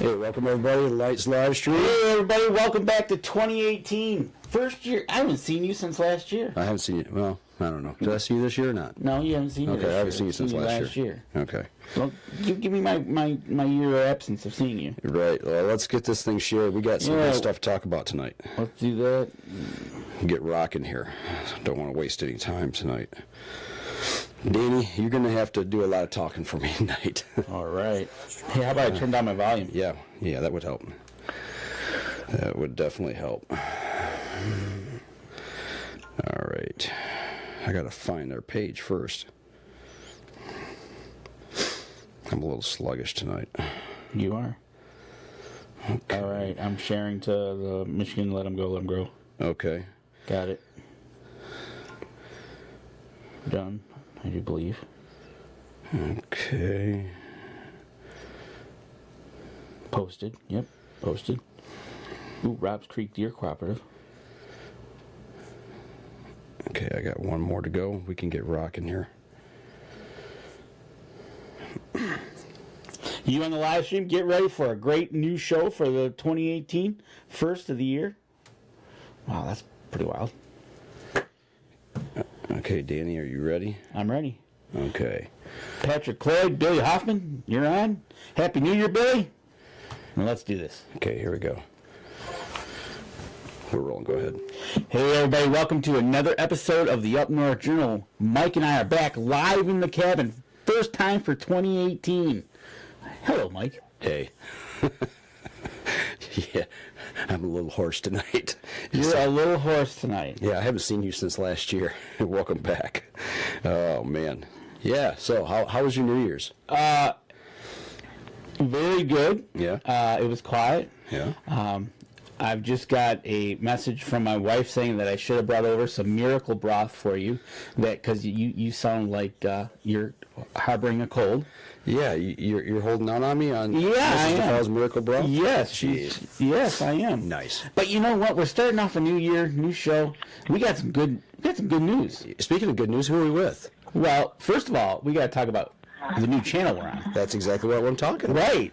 Hey, welcome everybody to Lights Live Stream. Hey everybody, welcome back to 2018. First year. I haven't seen you since last year. I haven't seen you. Well, I don't know. Did I see you this year or not? No, you haven't seen me this year. Okay, I haven't seen you since last year. Okay. Well, give me my year of absence of seeing you. Right. Well, let's get this thing shared. We got some good stuff to talk about tonight. Let's do that. Get rocking here. Don't want to waste any time tonight. Danny, you're going to have to do a lot of talking for me tonight. All right. Hey, how about I turn down my volume? Yeah, that would help. That would definitely help. All right. I got to find their page first. I'm a little sluggish tonight. You are? Okay. All right. I'm sharing to the Michigan Let 'em Go, Let 'em Grow. Okay. Got it. Done, I do believe. Okay. Posted. Yep. Posted. Ooh, Rob's Creek Deer Cooperative. Okay, I got one more to go. We can get rocking here. You on the live stream, get ready for a great new show for the 2018 first of the year. Wow, that's pretty wild. Okay, Danny, are you ready? I'm ready. Okay. Patrick Cloyd, Billy Hoffman, you're on. Happy New Year, Billy. Well, let's do this. Okay, here we go. We're rolling. Go ahead. Hey, everybody. Welcome to another episode of the Up North Journal. Mike and I are back live in the cabin. First time for 2018. Hello, Mike. Hey. Yeah, I'm a little hoarse tonight. You're a little hoarse tonight. Yeah, I haven't seen you since last year. Welcome back. Oh, man. Yeah, so how was your New Year's? Very good. Yeah. It was quiet. Yeah. I've just got a message from my wife saying that I should have brought over some miracle broth for you, that because you sound like you're harboring a cold. Yeah, you're holding out on me on Mrs. DeFal's miracle broth? Yes. Jeez. Yes, I am. Nice. But you know what? We're starting off a new year, new show. We got some good news. Speaking of good news, who are we with? Well, first of all, we got to talk about the new channel we're on. That's exactly what I'm talking about. Right.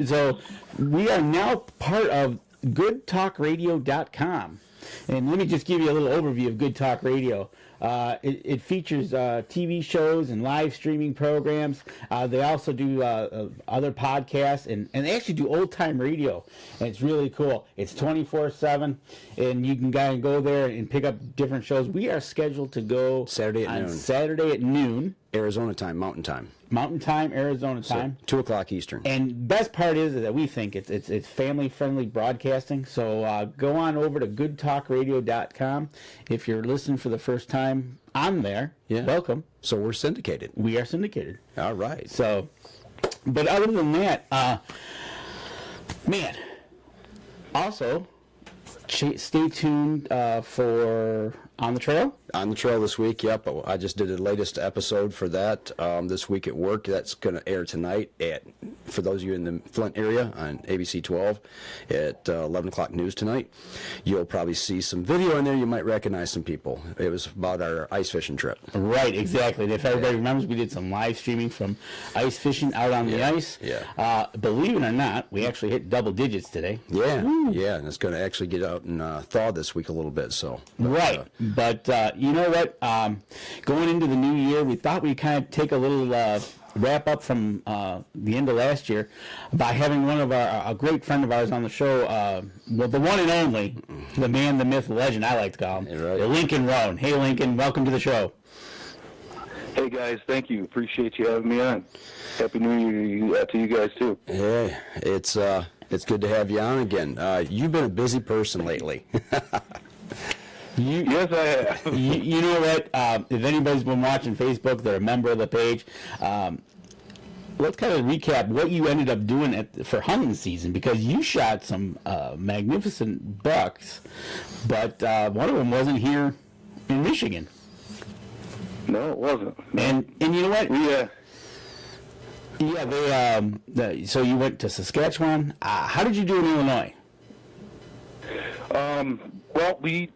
So we are now part of goodtalkradio.com. And let me just give you a little overview of Good Talk Radio. It features TV shows and live streaming programs. They also do other podcasts, and they actually do old-time radio. And it's really cool. It's 24/7, and you can go there and pick up different shows. We are scheduled to go Saturday at noon. Arizona time, Mountain Time. Mountain Time, Arizona time. 2 o'clock Eastern. And best part is that we think it's family-friendly broadcasting. So go on over to goodtalkradio.com. If you're listening for the first time, I'm there. Yeah. Welcome. So we're syndicated. We are syndicated. All right. So, but other than that, man, also, stay tuned for On the Trail. On the Trail this week, yep. I just did the latest episode for that this week at work. That's going to air tonight for those of you in the Flint area on ABC 12 at 11 o'clock news tonight. You'll probably see some video in there. You might recognize some people. It was about our ice fishing trip. Right, exactly. And if everybody remembers, we did some live streaming from ice fishing out on the ice. Yeah. Believe it or not, we actually hit double digits today. Yeah. Woo. Yeah, and it's going to actually get out and thaw this week a little bit. Right. But you know what? Going into the new year, we thought we'd kind of take a little wrap up from the end of last year by having one of a great friend of ours on the show, well, the one and only, the man, the myth, the legend, I like to call him, right. Lincoln Rohn. Hey, Lincoln, welcome to the show. Hey, guys, thank you. Appreciate you having me on. Happy New Year to you guys, too. Yeah, it's good to have you on again. You've been a busy person lately. Yes, I have. You know what? If anybody's been watching Facebook, they're a member of the page. Let's kind of recap what you ended up doing for hunting season, because you shot some magnificent bucks, but one of them wasn't here in Michigan. No, it wasn't. And you know what? So you went to Saskatchewan. How did you do in Illinois? Well, we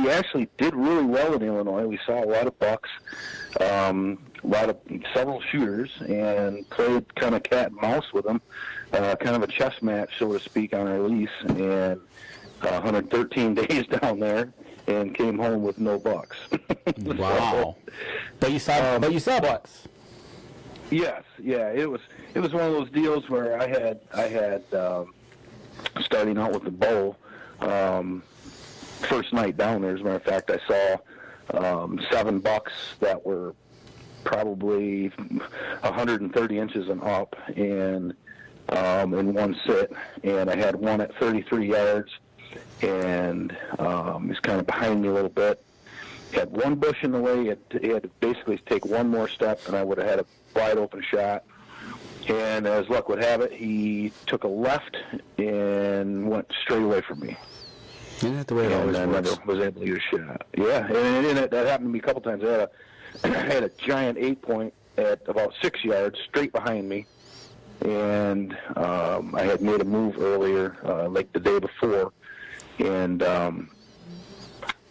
actually did really well in Illinois. We saw a lot of bucks, several shooters, and played kind of cat and mouse with them, kind of a chess match, so to speak, on our lease, and 113 days down there, and came home with no bucks. Wow! But you saw bucks. Yes, yeah. It was one of those deals where I had starting out with the bow. First night down there, as a matter of fact, I saw 7 bucks that were probably 130 inches and up, and in one sit, and I had one at 33 yards, and he's kind of behind me a little bit. Had one bush in the way. He had to basically take one more step, and I would have had a wide open shot. And as luck would have it, he took a left and went straight away from me. Isn't that the way it always works? And I never was able to get a shot. Yeah, and that happened to me a couple times. I had a giant 8-point at about 6 yards straight behind me, and I had made a move earlier, like the day before, and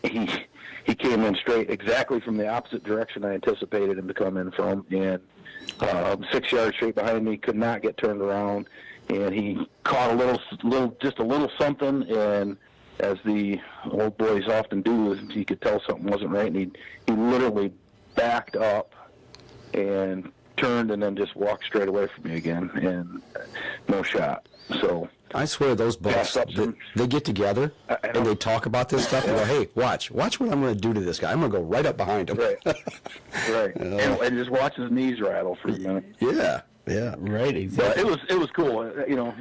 he came in straight exactly from the opposite direction I anticipated him to come in from, and 6 yards straight behind me, could not get turned around, and he caught just a little something, and as the old boys often do, he could tell something wasn't right, and he literally backed up and turned and then just walked straight away from me again, and no shot. So I swear those bucks, they get together and they talk about this stuff and go, hey, watch what I'm going to do to this guy. I'm going to go right up behind him. Right. Right. And just watch his knees rattle for a minute. Yeah. Yeah. Right. Exactly. But it was cool. You know,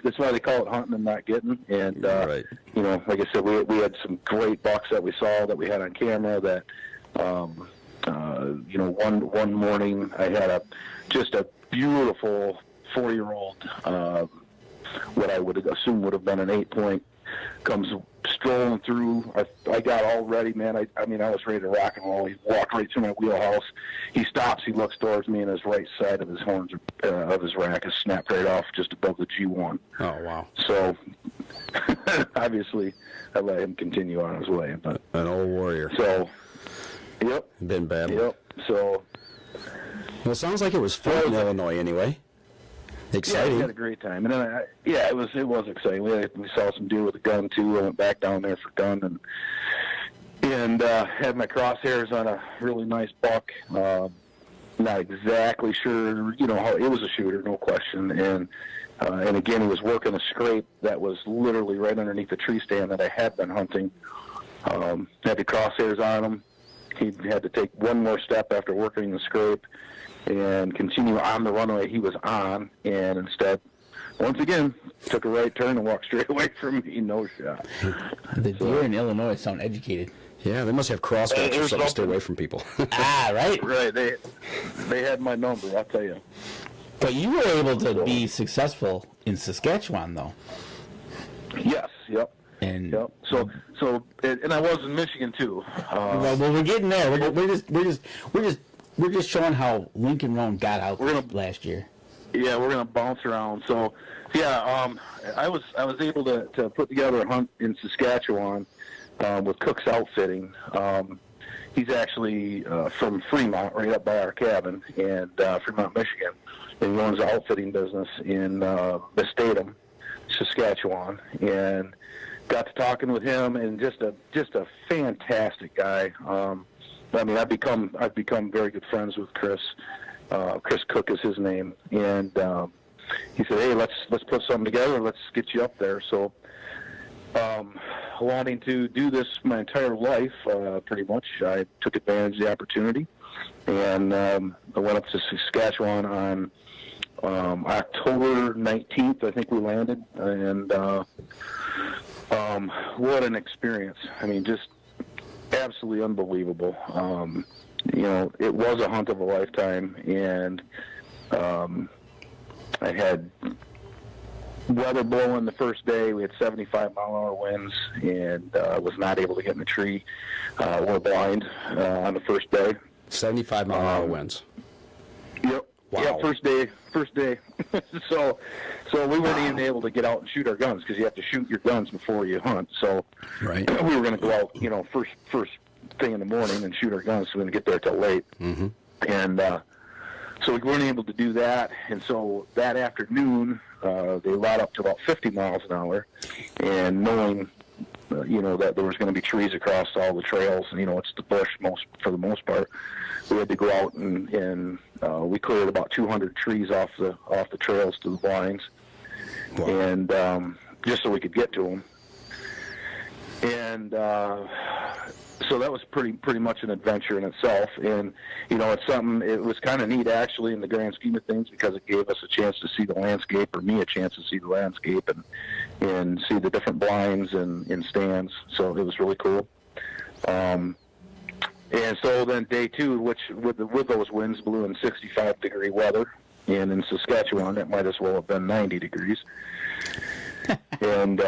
that's why they call it hunting and not getting. And right. You know, like I said, we had some great bucks that we saw that we had on camera. That you know, one morning I had just a beautiful 4-year-old. What I would assume would have been an 8-point, comes strolling through. I got all ready, man. I mean, I was ready to rock and roll. He walked right through my wheelhouse. He stops. He looks towards me, and his right side of his horns, of his rack, is snapped right off just above the G1. Oh, wow. So, obviously, I let him continue on his way. But an old warrior. So, yep. Been bad. Yep. So. Well, it sounds like it was fun in Illinois anyway. Exciting. Yeah, we had a great time, and then it was exciting. We saw some deer with a gun too. I went back down there for gun and had my crosshairs on a really nice buck. Not exactly sure, you know, how it was a shooter, no question. And again, he was working a scrape that was literally right underneath the tree stand that I had been hunting. Had the crosshairs on him. He had to take one more step after working the scrape and continue on the runway he was on, and instead, once again, took a right turn and walked straight away from me. No shot. The deer in Illinois sound educated. Yeah, they must have crosswalks or something to stay away from people. Right. Right. They had my number, I'll tell you. But you were able to be successful in Saskatchewan, though. Yes. Yep. And yep. So, and I was in Michigan too. Well, we're getting there. We're just showing how Lincoln Rohn got out last year. Yeah, we're gonna bounce around. So, yeah, I was able to put together a hunt in Saskatchewan with Cook's Outfitting. He's actually from Fremont, right up by our cabin, and Fremont, Michigan, and he runs an outfitting business in Estatum, Saskatchewan, and got to talking with him, and just a fantastic guy. I mean, I've become very good friends with Chris. Chris Cook is his name, and he said, "Hey, let's put something together. Let's get you up there." So, wanting to do this my entire life, pretty much, I took advantage of the opportunity, and I went up to Saskatchewan on October 19th. I think we landed, and what an experience! I mean, just absolutely unbelievable. You know, it was a hunt of a lifetime, and I had weather blowing the first day. We had 75-mile-an-hour winds, and was not able to get in the tree or blind on the first day. 75-mile-an-hour winds. Yep. Wow. Yeah, first day. so we weren't even able to get out and shoot our guns because you have to shoot your guns before you hunt. So right. we were going to go out, first thing in the morning and shoot our guns, so we didn't get there till late. Mm-hmm. And so we weren't able to do that. And so that afternoon, they allowed up to about 50 miles an hour, and knowing that there was going to be trees across all the trails, and it's the bush for the most part. We had to go out and we cleared about 200 trees off the trails to the blinds, wow. And just so we could get to them. And so that was pretty much an adventure in itself. And it's something. It was kind of neat actually in the grand scheme of things because it gave us a chance to see the landscape, or me a chance to see the landscape and see the different blinds and stands. So it was really cool. And so then day two, which with those winds blew in 65-degree weather, and in Saskatchewan it might as well have been 90 degrees. And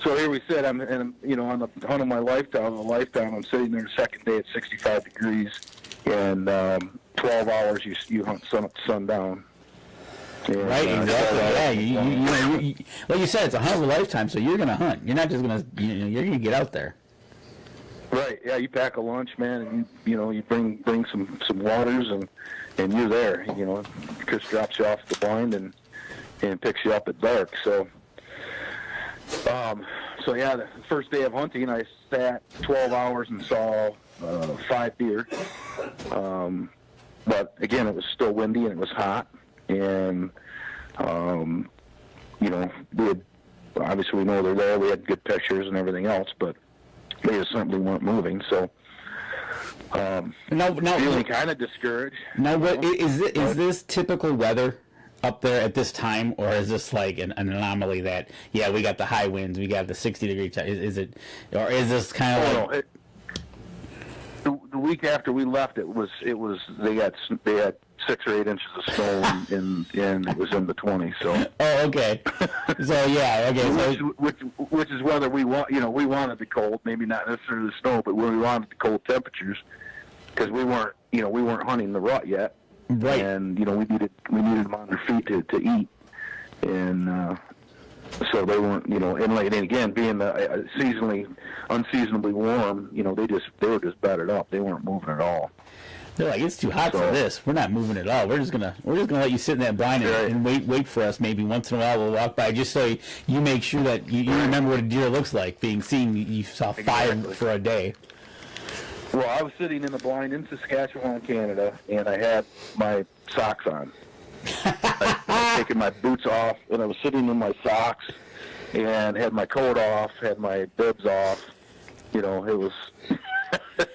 so here we sit. I'm on the hunt of my lifetime. I'm sitting there the second day at 65 degrees, and 12 hours you hunt sun up to sundown. And, right, exactly. You like you said, it's a hunt of a lifetime. So you're gonna hunt. You're not just gonna you're gonna get out there. Right. Yeah. You pack a lunch, man, and you bring some waters, and you're there. Chris drops you off the blind and picks you up at dark. So yeah, the first day of hunting, I sat 12 hours and saw 5 deer. But again, it was still windy and it was hot, and we had, obviously we know they're there. We had good pictures and everything else, but they just simply weren't moving. So feeling kind of discouraged. Now, what is this typical weather up there at this time, or is this like an anomaly that we got the high winds, we got the 60-degree is it, or is this kind of the week after we left, it was they had 6 or 8 inches of snow and it was in the 20s. So okay. So which is whether we wanted the cold, maybe not necessarily the snow, but we wanted the cold temperatures because we weren't hunting the rut yet. Right. And we needed them on their feet to eat, and so they weren't and again being unseasonably warm, they were just bedded up. They weren't moving at all. They're like, it's too hot for this. We're not moving at all. We're just gonna let you sit in that blind and wait for us. Maybe once in a while we'll walk by just so you make sure that you remember what a deer looks like. Being seen, you saw 5 for a day. Well, I was sitting in the blind in Saskatchewan, Canada, and I had my socks on. I was taking my boots off, and I was sitting in my socks, and had my coat off, had my bibs off. It was... and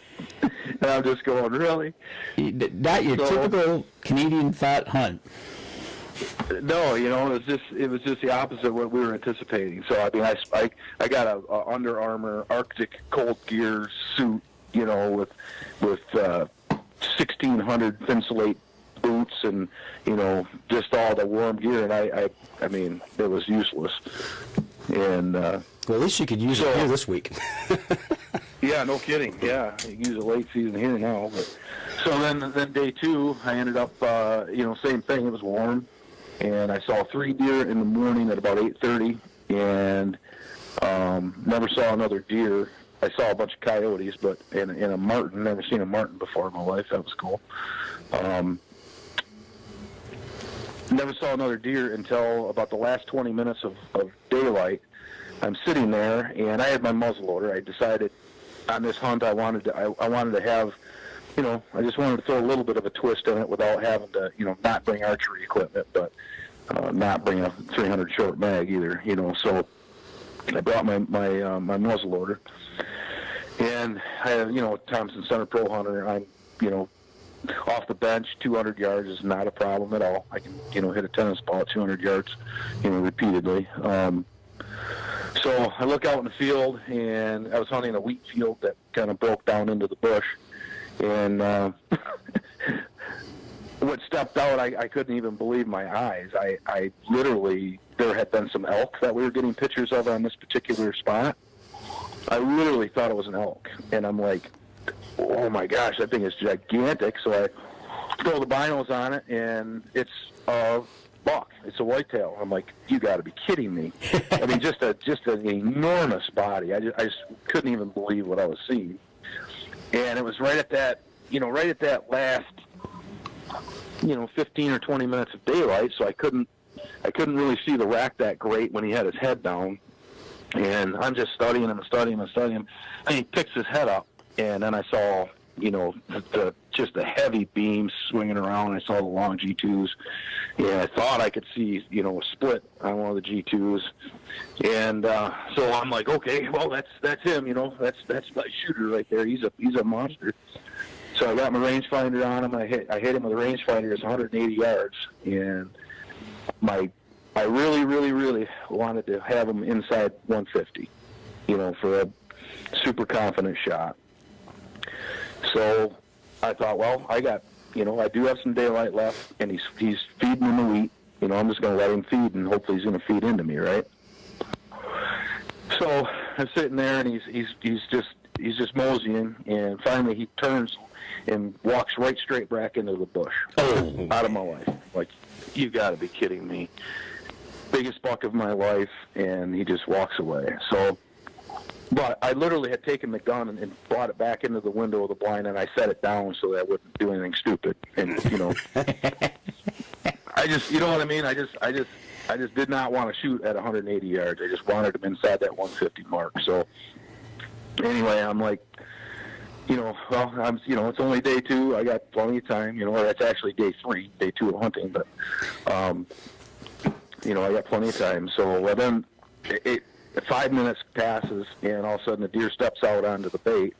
I'm just going, really? Not your typical Canadian thought hunt. No, it was just the opposite of what we were anticipating. So, I mean, I got a Under Armour Arctic cold gear suit, with 1,600 Thinsulate boots and, just all the warm gear. And I mean, it was useless. And well, at least you could use it here this week. Yeah, no kidding. Yeah, you use it late season here now. But so then day 2, I ended up, same thing. It was warm, and I saw 3 deer in the morning at about 8:30, and never saw another deer. I saw a bunch of coyotes, but in a marten. Never seen a marten before in my life. That was cool. Never saw another deer until about the last 20 minutes of daylight. I'm sitting there, and I had my muzzleloader. I decided on this hunt I wanted to have, I just wanted to throw a little bit of a twist in it without having to, not bring archery equipment, but not bring a 300 short mag either, So I brought my muzzleloader, and I have, Thompson Center Pro Hunter. I'm, off the bench, 200 yards is not a problem at all. I can, hit a tennis ball at 200 yards, repeatedly. So I look out in the field, and I was hunting a wheat field that kind of broke down into the bush. And what stepped out, I couldn't even believe my eyes. I literally, there had been some elk that we were getting pictures of on this particular spot. I literally thought it was an elk. And I'm like, oh my gosh, that thing is gigantic. So throw the binos on it, and it's a buck. It's a whitetail. I'm like, you got to be kidding me. I mean, just an enormous body. I just couldn't even believe what I was seeing. And it was right at that last, 15 or 20 minutes of daylight, so I couldn't really see the rack that great when he had his head down. And I'm just studying him. And he picks his head up, and then I saw, just a heavy beam swinging around. I saw the long G2s. Yeah, I thought I could see, a split on one of the G2s. And so I'm like, okay, well, that's him, that's my shooter right there. He's a monster. So I got my rangefinder on him. I hit him with a rangefinder. It's 180 yards. And I really, really, really wanted to have him inside 150, for a super confident shot. So I thought, well, I do have some daylight left, and he's feeding in the wheat. I'm just going to let him feed, and hopefully he's going to feed into me, right? So I'm sitting there, and he's just moseying, and finally he turns and walks right straight back into the bush. Oh, out of my life! Like, you got to be kidding me! Biggest buck of my life, and he just walks away. So. But I literally had taken the gun and brought it back into the window of the blind, and I set it down so that I wouldn't do anything stupid. And I just, you know what I mean? I just did not want to shoot at 180 yards. I just wanted him inside that 150 mark. So anyway, I'm like, it's only day 2. I got plenty of time. That's actually day 3, day 2 of hunting. But I got plenty of time. So then 5 minutes passes, and all of a sudden the deer steps out onto the bait.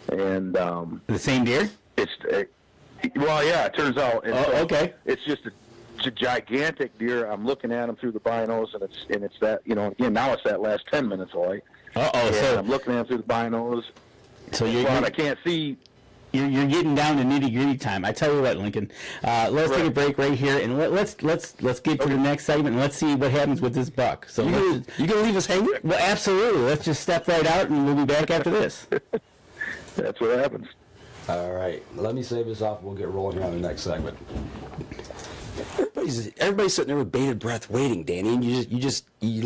And the same deer? It turns out. Okay. It's just a gigantic deer. I'm looking at him through the binos, and it's that, again, now it's that last 10 minutes of light. So I'm looking at him through the binos. So I can't see. You're getting down to nitty-gritty time. I tell you what, Lincoln, let's take a break right here, and let's get to the next segment, and let's see what happens with this buck. So you gonna leave us hanging? Well, absolutely. Let's just step right out, and we'll be back after this. That's what happens. All right. Let me save this off. We'll get rolling here on the next segment. Everybody's sitting there with bated breath waiting, Danny, and you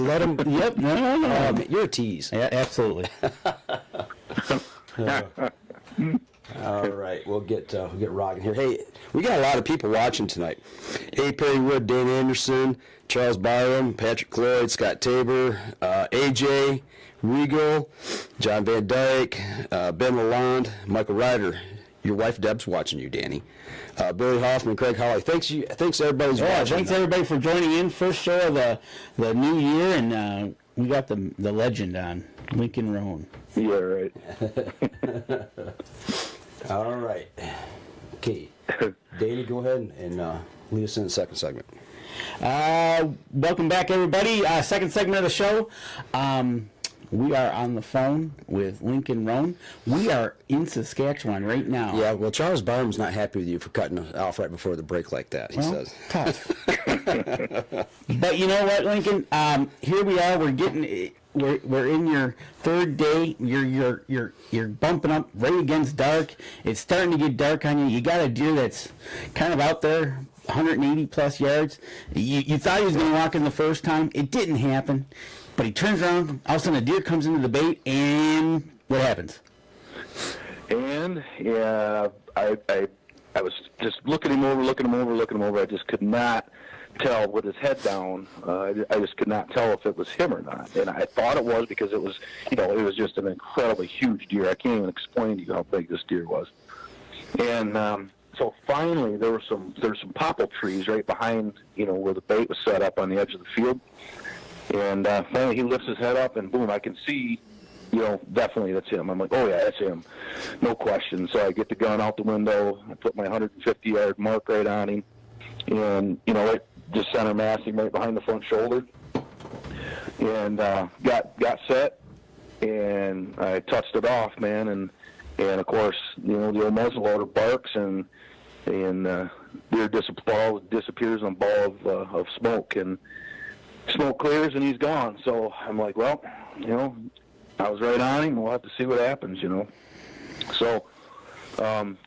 let them. Yep. No. You're a tease. Yeah, absolutely. All right, we'll get rocking here. Hey, we got a lot of people watching tonight. A. Perry Wood, Dan Anderson, Charles Byram, Patrick Cloyd, Scott Tabor, AJ, Regal, John Van Dyke, Ben Lalonde, Michael Ryder. Your wife Deb's watching you, Danny. Billy Hoffman, Craig Holly. Thanks everybody's watching. Thanks everybody for joining in. First show of the new year, and we got the legend on, Lincoln Rohn. Yeah, right. All right. Okay. Danny, go ahead and lead us in the second segment. Welcome back, everybody. Second segment of the show. We are on the phone with Lincoln Rohn. We are in Saskatchewan right now. Yeah, well, Charles Barham's not happy with you for cutting us off right before the break like that, he says. Tough. But you know what, Lincoln? Here we are. We're in your third day. You're bumping up right against dark. It's starting to get dark on you. You got a deer that's kind of out there, 180 plus yards. You thought he was going to walk in the first time. It didn't happen. But he turns around, all of a sudden a deer comes into the bait, and what happens? And I was just looking him over. I just could not tell with his head down. I just could not tell if it was him or not. And I thought it was because it was, it was just an incredibly huge deer. I can't even explain to you how big this deer was. And so finally, there were some popple trees right behind, where the bait was set up on the edge of the field. And finally, he lifts his head up, and boom, I can see, definitely that's him. I'm like, oh, yeah, that's him. No question. So I get the gun out the window. I put my 150-yard mark right on him. And, right, just center mass him right behind the front shoulder. And got set, and I touched it off, man. And of course, the old muzzleloader barks, and deer disappears in a ball of smoke. And smoke clears and he's gone. So I'm like, well, I was right on him. We'll have to see what happens, So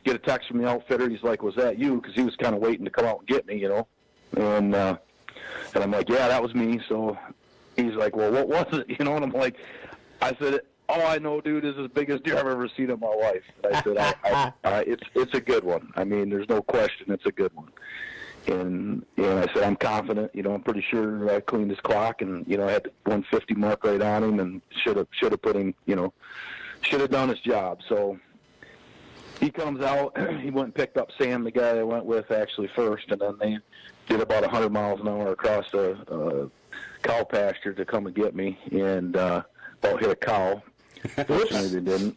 get a text from the outfitter. He's like, "Was that you?" Because he was kind of waiting to come out and get me, And I'm like, "Yeah, that was me." So he's like, "Well, what was it?" And I'm like, I said, "All I know, dude, is the biggest deer I've ever seen in my life." And I said, "It's a good one. I mean, there's no question, it's a good one." And I said, "I'm confident. I'm pretty sure I cleaned his clock, and I had the 150 mark right on him, and should have put him, should have done his job." So he comes out. He went and picked up Sam, the guy I went with actually first, and then they did about 100 miles an hour across a cow pasture to come and get me, and about hit a cow. Fortunately, they didn't.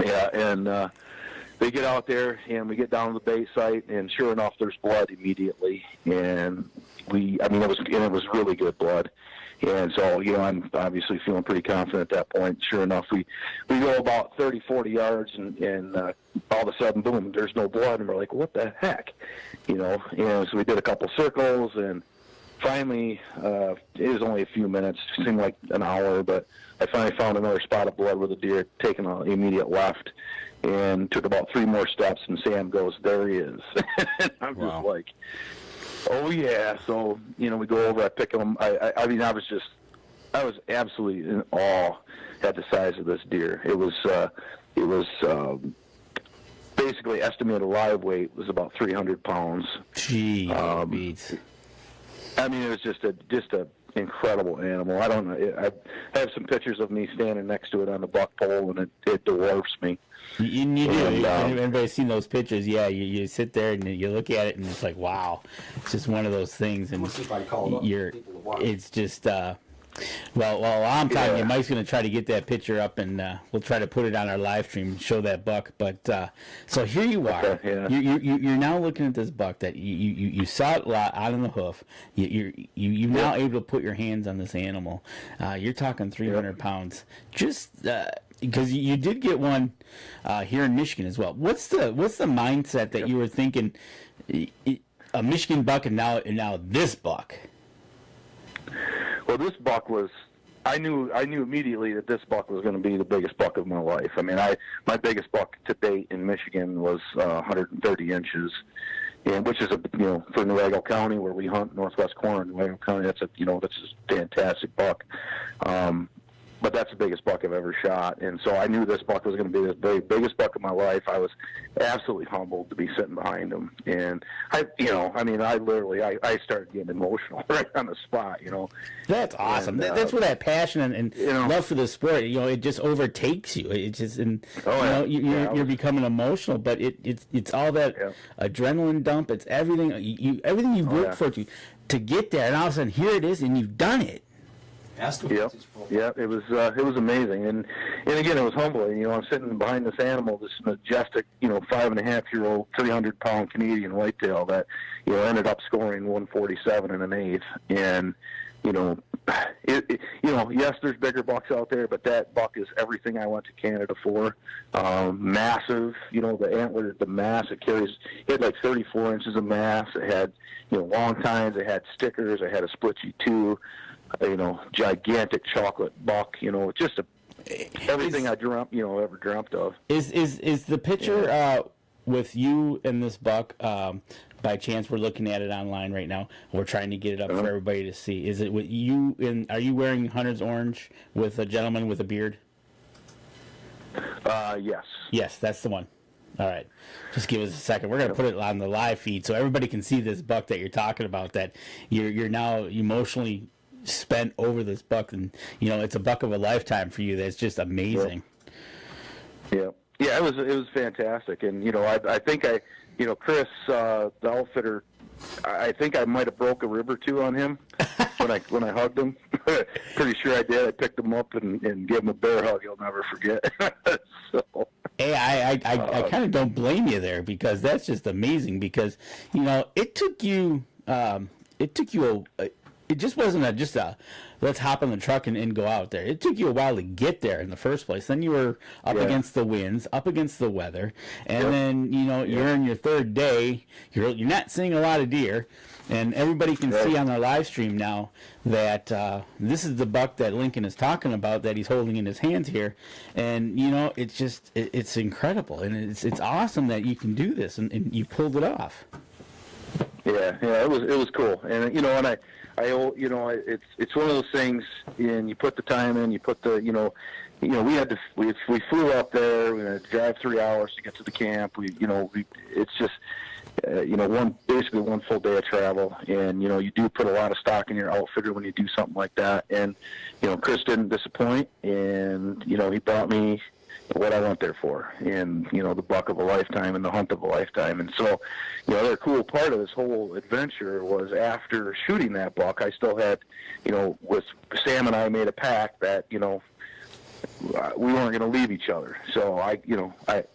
Yeah, and they get out there, and we get down to the bait site, and sure enough, there's blood immediately. And it was really good blood. And so, I'm obviously feeling pretty confident at that point. Sure enough, we go about 30, 40 yards, and all of a sudden, boom, there's no blood. And we're like, what the heck? And so we did a couple circles, and finally, it was only a few minutes. It seemed like an hour, but I finally found another spot of blood where the deer had taken an immediate left, and took about 3 more steps, and Sam goes, "There he is." And I'm just like, oh yeah. So we go over. I pick him. I was absolutely in awe at the size of this deer. It was basically estimated live weight was about 300 pounds. Gee, beats. I mean, it was just a incredible animal. I don't know. I have some pictures of me standing next to it on the buck pole, and it dwarfs me. You do. Everybody's seen those pictures. Yeah, you sit there and you look at it, and it's like, wow. It's just one of those things, and it's just. Well, I'm telling you, Mike's going to try to get that picture up, and we'll try to put it on our live stream and show that buck. But so here you are. Okay, yeah. You're now looking at this buck that you saw it out on the hoof. You're now able to put your hands on this animal. You're talking 300 pounds. Just because you did get one here in Michigan as well. What's the mindset that you were thinking? A Michigan buck and now this buck. Well, this buck was. I knew immediately that this buck was going to be the biggest buck of my life. I mean, my biggest buck to date in Michigan was 130 inches, and which is for Newaygo County, where we hunt northwest corner of Newaygo County. That's a fantastic buck. But that's the biggest buck I've ever shot, and so I knew this buck was going to be the very biggest buck of my life. I was absolutely humbled to be sitting behind him, and I started getting emotional right on the spot. That's awesome. And, that's where that passion and love for the sport. It just overtakes you. It just you're becoming emotional, but it's all that adrenaline dump. It's everything you've worked for to get there, and all of a sudden here it is, and you've done it. Yeah, it was amazing, and again, it was humbling. I'm sitting behind this animal, this majestic, 5.5-year-old, 300-pound Canadian whitetail that, ended up scoring 147 and an eighth, and yes, there's bigger bucks out there, but that buck is everything I went to Canada for. Massive, the antler, the mass it carries. It had like 34 inches of mass. It had, long tines. It had stickers. It had a split G2. Gigantic chocolate buck, just everything I ever dreamt of. Is the picture with you and this buck, by chance we're looking at it online right now, we're trying to get it up for everybody to see. Is it with you are you wearing hunter's orange with a gentleman with a beard? Yes. Yes, that's the one. All right. Just give us a second. We're going to put it on the live feed so everybody can see this buck that you're talking about, that you're now emotionally spent over this buck, and it's a buck of a lifetime for you. That's just amazing. Yeah, it was fantastic, and I think Chris, the outfitter, I think I might have broke a rib or two on him when I hugged him. Pretty sure I did. I picked him up and gave him a bear hug he'll never forget. So. Hey, I kind of don't blame you there, because that's just amazing, because it took you it just wasn't just a let's hop on the truck and go out there. It took you a while to get there in the first place. Then you were up against the winds, up against the weather, and then you're in your third day. You're not seeing a lot of deer, And everybody can see on our live stream now that this is the buck that Lincoln is talking about that he's holding in his hands here. And, you know, it's just, it's incredible. And it's awesome that you can do this, and you pulled it off. Yeah, it was cool. And, you know, and I you know, it's one of those things, and you put the time in, you put the, you know, we flew up there, we had to drive 3 hours to get to the camp. It's just, you know, basically one full day of travel, and, you know, you do put a lot of stock in your outfitter when you do something like that. And, you know, Chris didn't disappoint, and, you know, he brought me what I went there for, and, you know, the buck of a lifetime and the hunt of a lifetime. And so, you know, the other cool part of this whole adventure was after shooting that buck, I still had, you know, with Sam and I made a pact that, you know, we weren't going to leave each other. So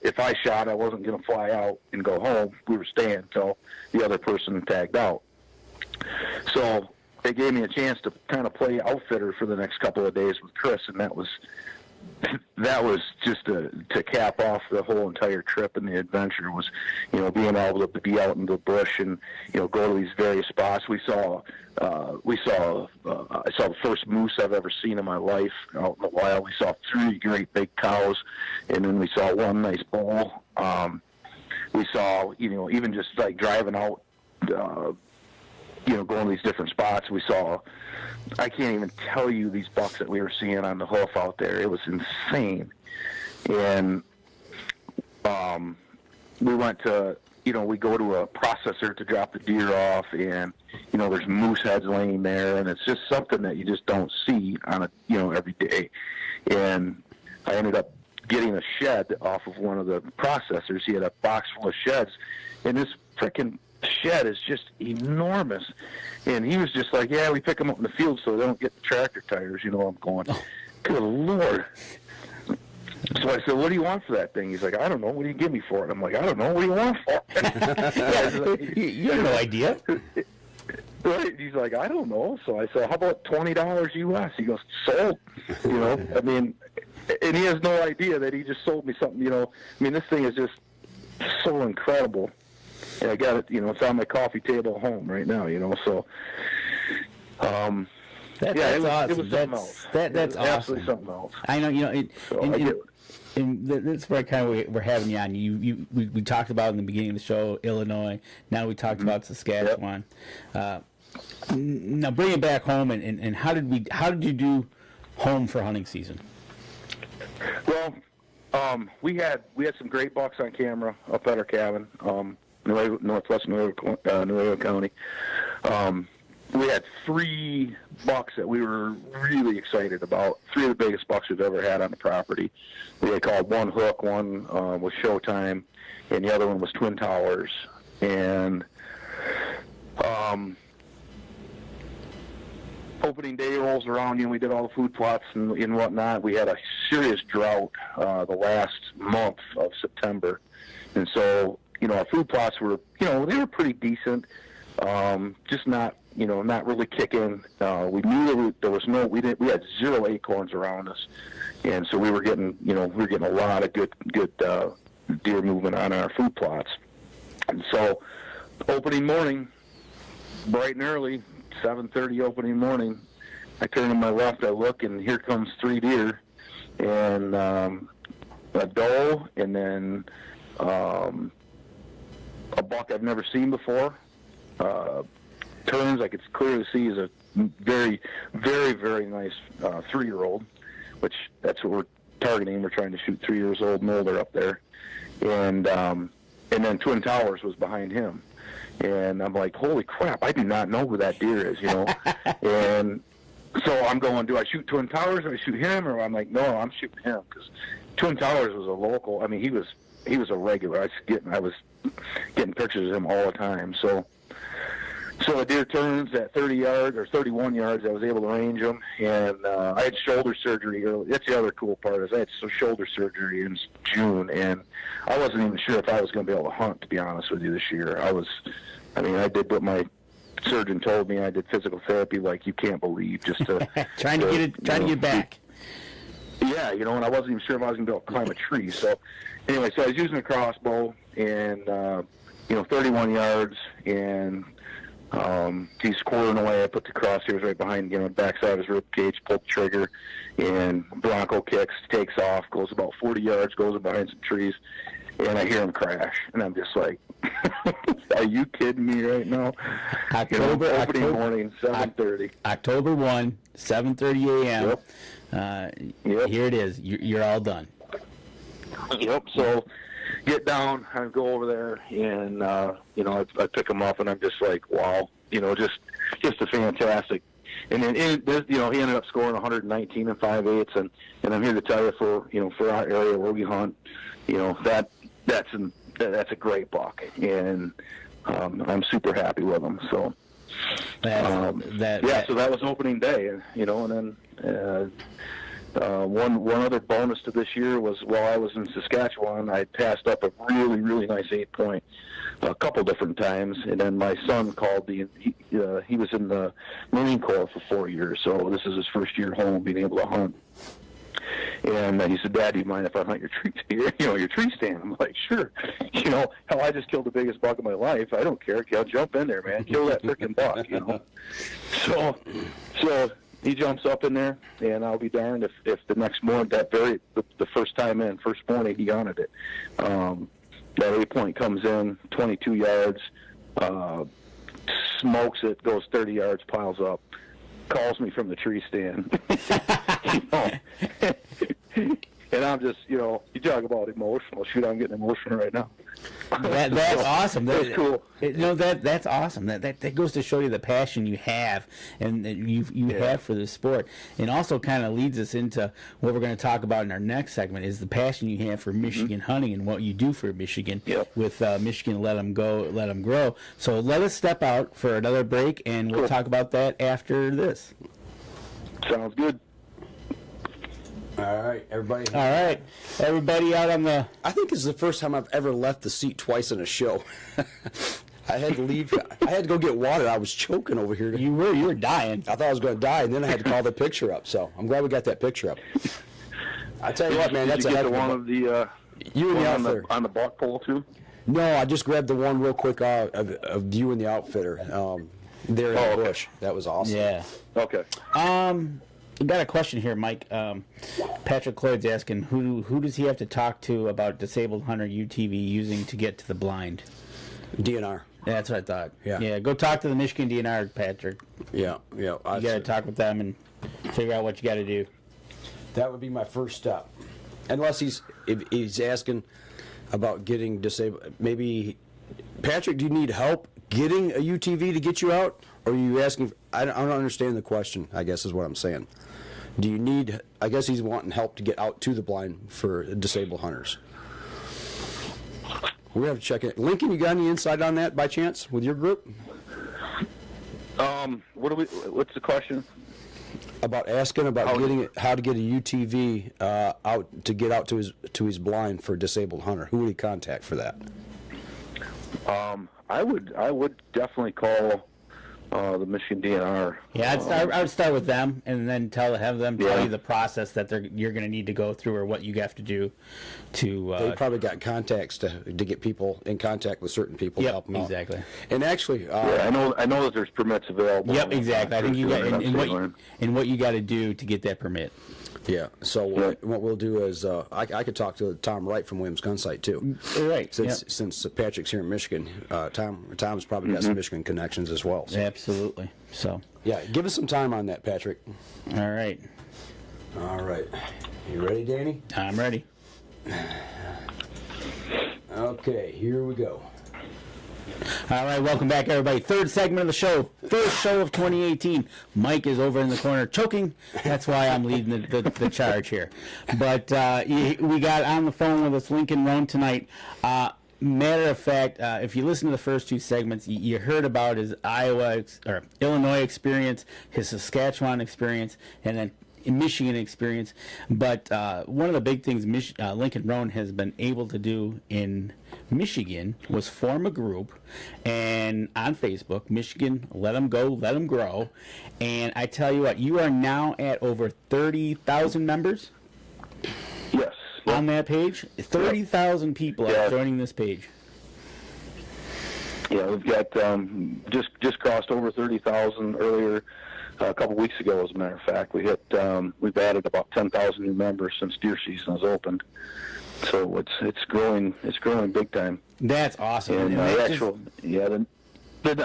if I shot, I wasn't going to fly out and go home. We were staying until the other person tagged out. So it gave me a chance to kind of play outfitter for the next couple of days with Chris, and that was just to cap off the whole entire trip, and the adventure was, you know, being able to be out in the bush and, you know, go to these various spots. I saw the first moose I've ever seen in my life out in the wild. We saw 3 great big cows, and then we saw one nice bull. We saw, you know, even just like driving out, you know, going to these different spots, we saw, I can't even tell you these bucks that we were seeing on the hoof out there. It was insane. And we went to, you know, we go to a processor to drop the deer off, and, you know, there's moose heads laying there, and it's just something that you just don't see on you know, every day. And I ended up getting a shed off of one of the processors. He had a box full of sheds, and this freaking shed is just enormous. And he was just like, yeah, we pick them up in the field so they don't get the tractor tires. You know, I'm going, good Lord. So I said, what do you want for that thing? He's like, I don't know. What do you give me for it? I'm like, I don't know. What do you want for it? You have no idea. Right. He's like, I don't know. So I said, how about $20 US? He goes, sold. You know, I mean, and he has no idea that he just sold me something, you know. I mean, this thing is just so incredible. And I got it, you know, it's on my coffee table at home right now, you know. So, that's awesome. It was something else. That's awesome. Absolutely something else. I know, you know, and that's where kind of we're having you on. We talked about in the beginning of the show, Illinois. Now we talked about Saskatchewan. Yep. Now bring it back home, and how did you do home for hunting season? Well, we had some great bucks on camera up at our cabin, northwest Nuevo County. We had 3 bucks that we were really excited about. 3 of the biggest bucks we've ever had on the property. We had called one Hook, one was Showtime, and the other one was Twin Towers. And opening day rolls around, you know, we did all the food plots and whatnot. We had a serious drought the last month of September. And so, you know, our food plots were, you know, they were pretty decent, just not, you know, not really kicking. We knew there was no, we had 0 acorns around us. And so we were getting, you know, a lot of good deer movement on our food plots. And so opening morning, bright and early, 7:30 opening morning, I turn to my left, I look, and here comes 3 deer, and a doe, and then a buck I've never seen before. Turns, I could clearly see, is a very, very, very nice 3-year-old, which that's what we're targeting. We're trying to shoot 3 years old and older up there. And then Twin Towers was behind him. And I'm like, holy crap, I do not know who that deer is, you know. And so I'm going, do I shoot Twin Towers or I shoot him? Or I'm like, no, I'm shooting him, because Twin Towers was a local. I mean, he was a regular. I was getting pictures of him all the time. So the deer turns at 30 yards or 31 yards. I was able to range him, and I had shoulder surgery early. That's the other cool part, is I had some shoulder surgery in June, and I wasn't even sure if I was going to be able to hunt, to be honest with you, this year. I did what my surgeon told me. I did physical therapy like you can't believe, just to trying to get back. Yeah, you know, and I wasn't even sure if I was going to be able to climb a tree. So anyway, so I was using a crossbow, and 31 yards, and He's quartering away. I put the crosshairs right behind, you know, the backside of his rib cage, pulled the trigger, and Bronco kicks, takes off, goes about 40 yards, goes behind some trees, and I hear him crash, and I'm just like, are you kidding me right now? Opening morning, 7:30. October 1, 7:30 a.m. Yep. Here it is. You're all done. Yep. So get down, I go over there, and you know, I pick him up, and I'm just like, wow, you know, just a fantastic. And then you know, he ended up scoring 119 and 5/8, and I'm here to tell you, for our area where we hunt, you know, that's a great buck, and I'm super happy with him. So so that was opening day, you know, and then. One other bonus to this year was while I was in Saskatchewan, I passed up a really, really nice 8-point a couple different times, and then my son called he was in the Marine Corps for 4 years, so this is his first year home, being able to hunt. And he said, "Dad, do you mind if I hunt your tree stand?" I'm like, "Sure." You know, hell, I just killed the biggest buck of my life. I don't care. I'll jump in there, man. Kill that freaking buck, you know. So he jumps up in there, and I'll be darned if the next morning, the first time in, first morning, he hunted it. That 8-point comes in, 22 yards, smokes it, goes 30 yards, piles up, calls me from the tree stand. You know? And I'm just, you know, you talk about emotional. Shoot, I'm getting emotional right now. That's awesome. That's cool. That's awesome. That goes to show you the passion you have and that you have for this sport, and also kind of leads us into what we're going to talk about in our next segment is the passion you have for Michigan hunting and what you do for Michigan with Michigan Let 'em Go, Let 'em Grow. So let us step out for another break, and we'll talk about that after this. Sounds good. All right, everybody. All right, everybody out on the... I think this is the first time I've ever left the seat twice in a show. I had to leave. I had to go get water. I was choking over here. You were dying. I thought I was going to die, and then I had to call the picture up. So I'm glad we got that picture up. I tell you what, man, that's a heck of a one of the you and the outfitter on the buck pole too. No, I just grabbed the one real quick of you and the outfitter. There in the bush. That was awesome. Yeah. Okay. We got a question here, Mike. Patrick Cloyd's asking, who does he have to talk to about disabled hunter UTV using to get to the blind? DNR. Yeah, that's what I thought. Yeah. Go talk to the Michigan DNR, Patrick. Yeah. You got to talk with them and figure out what you got to do. That would be my first step. Unless he's asking about getting disabled. Maybe, Patrick, do you need help getting a UTV to get you out? Or are you asking, I don't understand the question, I guess is what I'm saying. Do you need, I guess he's wanting help to get out to the blind for disabled hunters. We have to check it. Lincoln, you got any insight on that by chance with your group? What's the question? About asking about how to get a UTV out to get out to his blind for a disabled hunter. Who would he contact for that? I would definitely call the Michigan DNR. Yeah, I would start with them and then have them tell you the process that you're going to need to go through or what you have to do to. They probably got contacts to get people in contact with certain people to help them out. Exactly. And actually, I know that there's permits available. Yep, exactly. I think you got and what you got to do to get that permit. Yeah. So what we'll do is I could talk to Tom Wright from Williams Gunsight too. Right. Since Patrick's here in Michigan, Tom's probably got some Michigan connections as well. So. Absolutely. So. Yeah. Give us some time on that, Patrick. All right. All right. You ready, Danny? I'm ready. Okay. Here we go. All right, welcome back, everybody. Third segment of the show, first show of 2018. Mike is over in the corner choking. That's why I'm leading the charge here. But we got on the phone with us Lincoln Rohn tonight. Matter of fact, if you listen to the first two segments, you heard about his Illinois experience, his Saskatchewan experience, and then Michigan experience. But one of the big things Lincoln Rohn has been able to do in Michigan was form a group and on Facebook, Michigan Let 'em Go, Let 'em Grow. And I tell you what, you are now at over 30,000 members. Yes. On that page, 30,000 people are joining this page. Yeah, we've got just crossed over 30,000 earlier, a couple weeks ago. As a matter of fact, we've added about 10,000 new members since deer season has opened. So it's growing big time. That's awesome. And I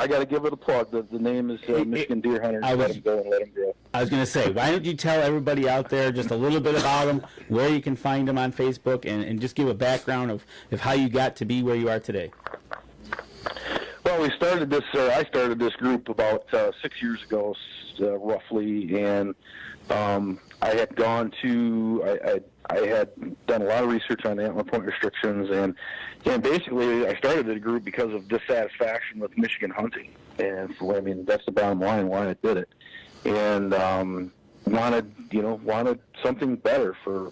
got to give it a plug. The name is Michigan Deer Hunters. Let them go and let them grow. I was going to say, why don't you tell everybody out there just a little bit about them, where you can find them on Facebook, and just give a background of how you got to be where you are today. Well, I started this group about 6 years ago, roughly, and I had gone to I had done a lot of research on antler point restrictions, and basically I started the group because of dissatisfaction with Michigan hunting, and that's the bottom line why I did it, and wanted something better for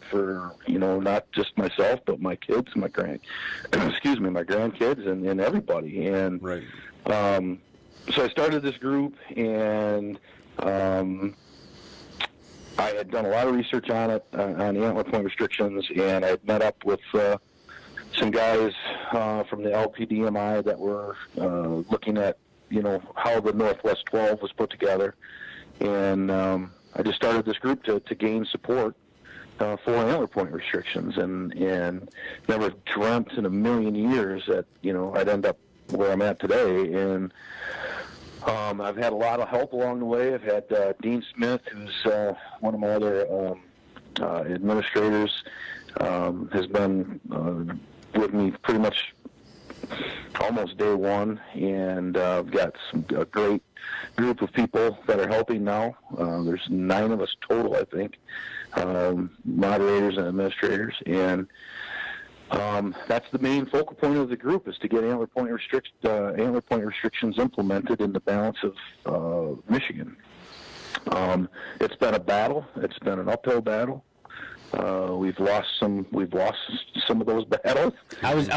not just myself but my kids, my grandkids, and everybody, and right. So I started this group, and I had done a lot of research on it, on the antler point restrictions, and I had met up with some guys from the LPDMI that were looking at, how the Northwest 12 was put together, and I just started this group to gain support for antler point restrictions, and never dreamt in a million years that, I'd end up where I'm at today, and I've had a lot of help along the way. I've had Dean Smith, who's one of my other administrators, has been with me pretty much almost day one, and I've got a great group of people that are helping now. There's 9 of us total, I think, moderators and administrators, and that's the main focal point of the group, is to get antler point restrictions implemented in the balance of Michigan. It's been a battle. It's been an uphill battle. We've lost some of those battles. I was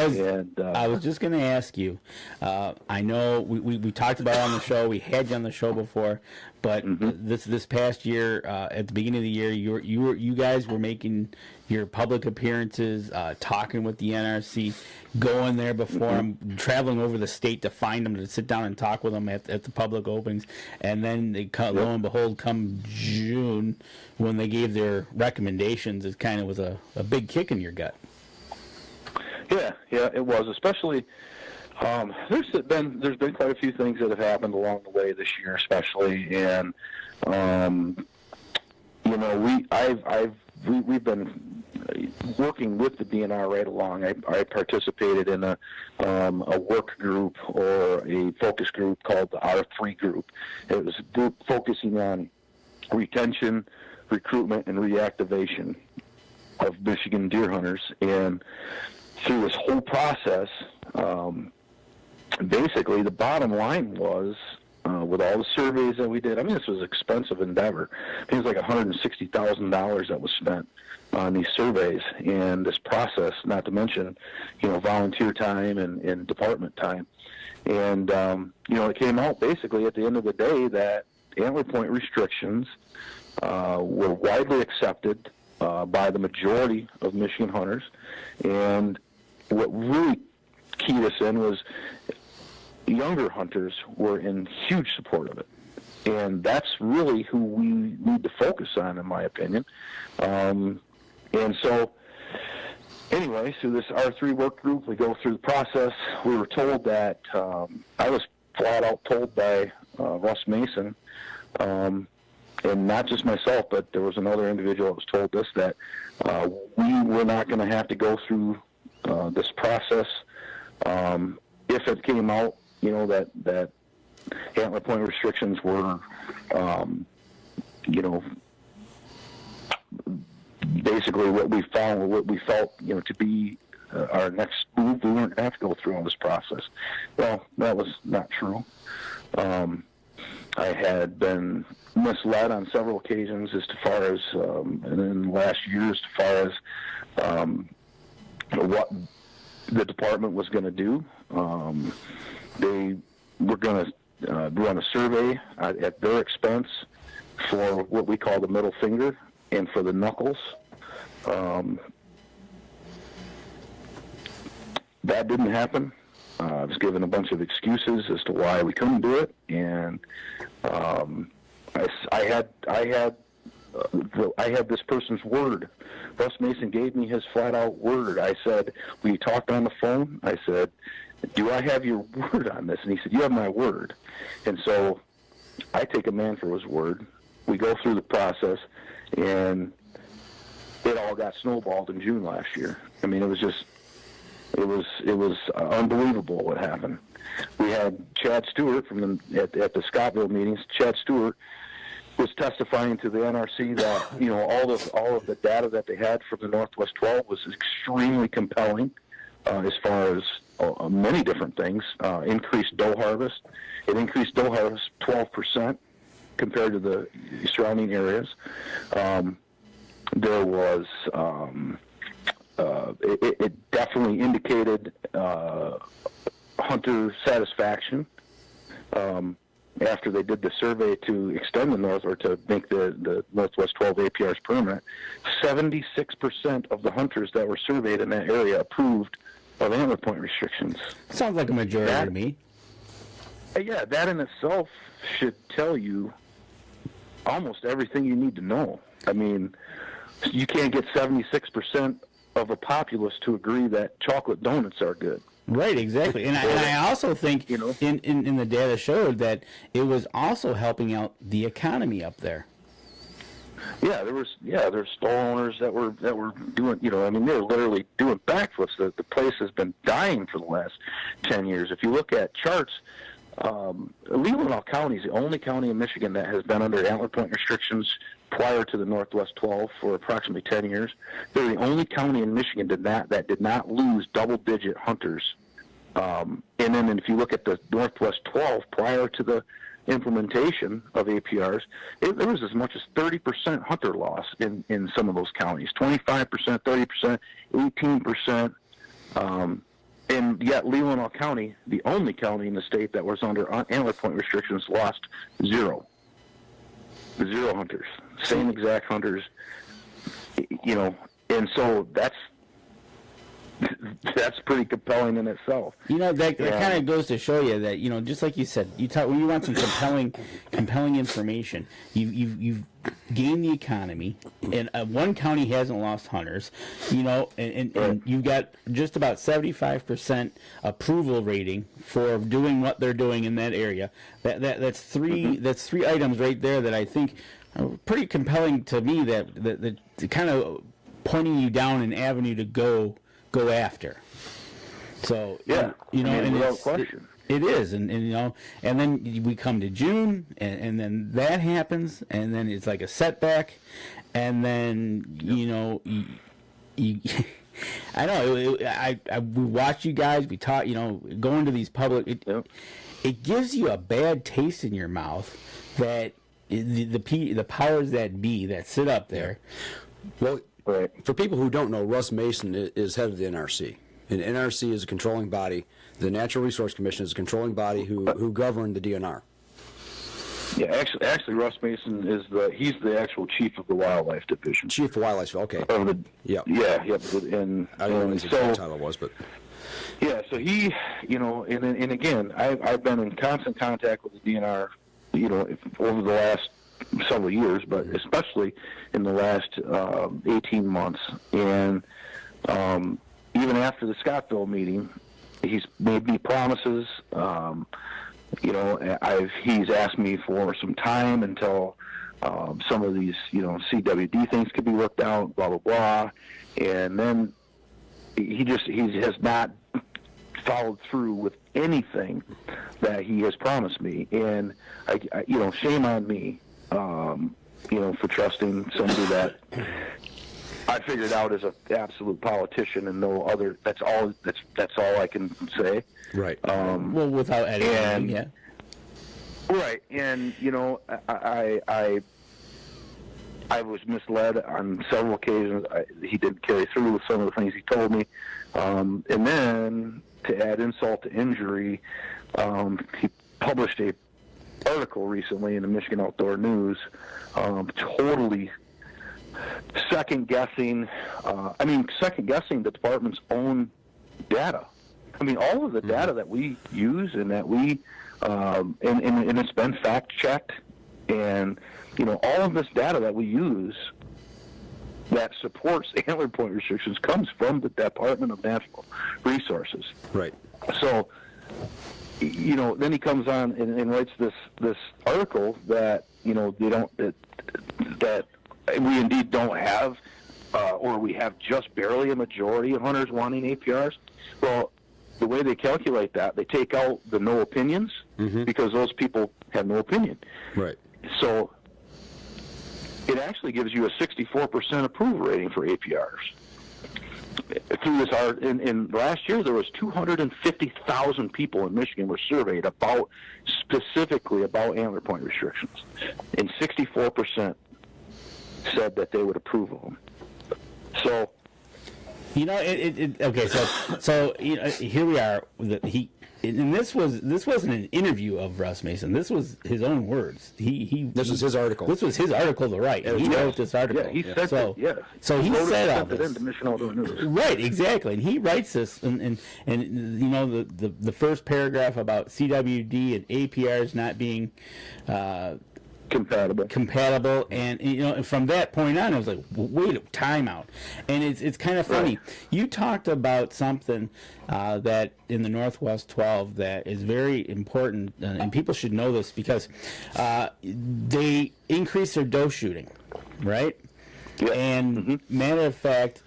just going to ask you. I know we talked about it on the show. We had you on the show before, but this past year, at the beginning of the year, you guys were making your public appearances, talking with the NRC, going there before them, traveling over the state to find them, to sit down and talk with them at the public openings, and then lo and behold, come June, when they gave their recommendations, it kind of was a big kick in your gut. Yeah, it was. Especially, there's been quite a few things that have happened along the way this year, especially, and we've been working with the DNR right along. I participated in a work group, or a focus group, called the R3 group. It was a group focusing on retention, recruitment, and reactivation of Michigan deer hunters. And through this whole process, basically the bottom line was, with all the surveys that we did, this was an expensive endeavor. It was like $160,000 that was spent on these surveys and this process, not to mention, volunteer time and department time. And, it came out basically at the end of the day that antler point restrictions were widely accepted by the majority of Michigan hunters. And what really keyed us in was younger hunters were in huge support of it. And that's really who we need to focus on, in my opinion. And so, anyway, through this R3 work group, we go through the process. We were told that, I was flat out told by Russ Mason, and not just myself, but there was another individual that was told this, that we were not going to have to go through this process if it came out, that antler point restrictions were, basically what we found, or what we felt, to be our next move. We weren't going to have to go through all this process. Well, that was not true. I had been misled on several occasions as far as, and in the last year, as far as what the department was going to do. They were going to run a survey at their expense for what we call the middle finger and for the knuckles. That didn't happen. I was given a bunch of excuses as to why we couldn't do it, and I had this person's word. Russ Mason gave me his flat-out word. I said, we talked on the phone. I said, do I have your word on this? And he said, you have my word. And so I take a man for his word. We go through the process, and it all got snowballed in June last year. I mean, it was unbelievable what happened. We had Chad Stewart at the Scottville meetings. Chad Stewart was testifying to the NRC that all of the data that they had from the Northwest 12 was extremely compelling as far as many different things. Increased doe harvest. It increased doe harvest 12% compared to the surrounding areas. There was it definitely indicated hunter satisfaction. After they did the survey to extend the north, or to make the Northwest 12 APRs permanent, 76% of the hunters that were surveyed in that area approved of antler point restrictions. Sounds like a majority to me. Yeah, that in itself should tell you almost everything you need to know. I mean, you can't get 76% of a populace to agree that chocolate donuts are good. Right, exactly, and I also think in the data showed that it was also helping out the economy up there. Yeah, there's stall owners that were doing, I mean, they're literally doing backflips. The place has been dying for the last 10 years. If you look at charts, Leelanau County is the only county in Michigan that has been under antler point restrictions prior to the Northwest 12 for approximately 10 years. They're the only county in Michigan that did not lose double-digit hunters. And then if you look at the Northwest 12 prior to the implementation of APRs, there was as much as 30% hunter loss in some of those counties, 25%, 30%, 18%. And yet Leelanau County, the only county in the state that was under antler point restrictions, lost zero hunters, same exact hunters, and so that's pretty compelling in itself. That kind of goes to show you that, just like you said, when you want some compelling information, you've gained the economy, and one county hasn't lost hunters, and you've got just about 75% approval rating for doing what they're doing in that area. That's three items right there that I think are pretty compelling to me, that kind of pointing you down an avenue to go after. So without question. It is, and then we come to June, and then that happens, and then it's like a setback, and then you I know we watch you guys, we talk, going to these public. It gives you a bad taste in your mouth that the powers that be that sit up there. Well, right. For people who don't know, Russ Mason is head of the NRC. And NRC is a controlling body. The Natural Resource Commission is a controlling body who govern the DNR. Yeah, actually, Russ Mason he's the actual chief of the Wildlife Division. Chief of Wildlife, okay. Yeah. And I don't know what his exact title was, but yeah. So he, and again, I've been in constant contact with the DNR, over the last several years, but especially in the last 18 months, and even after the Scottville meeting, he's made me promises. He's asked me for some time until some of these, CWD things could be worked out, blah blah blah, and then he has not followed through with anything that he has promised me, and I shame on me, for trusting somebody that I figured out as an absolute politician and no other. That's all I can say. Right. Well, without editing, yeah. Right, and I was misled on several occasions. He didn't carry through with some of the things he told me, and then to add insult to injury, he published a article recently in the Michigan Outdoor News, totally second guessing the department's own data. I mean, all of the data that we use and that we, and it's been fact-checked, and, all of this data that we use that supports antler point restrictions comes from the Department of Natural Resources. Right. So, then he comes on and writes this article that, that we indeed don't have, or we have just barely a majority of hunters wanting APRs. Well, the way they calculate that, they take out the no opinions, because those people have no opinion. Right. So it actually gives you a 64% approval rating for APRs. Through this art, in last year, there was 250,000 people in Michigan were surveyed specifically about antler point restrictions, and 64% said that they would approve of them. So, okay. So here we are. And this wasn't an interview of Russ Mason. This was his own words. This was his article. This was his article to write. He wrote this article. Yeah, he said so, it. Yeah. So he said all this. Into Mission Outdoor News. Right, exactly. And he writes this, and the first paragraph about CWD and APRs not being compatible, and from that point on, I was like, wait, time out. And it's kind of funny. Right. You talked about something that in the Northwest 12 that is very important, and people should know this because they increase their doe shooting, right? Yeah. And matter of fact,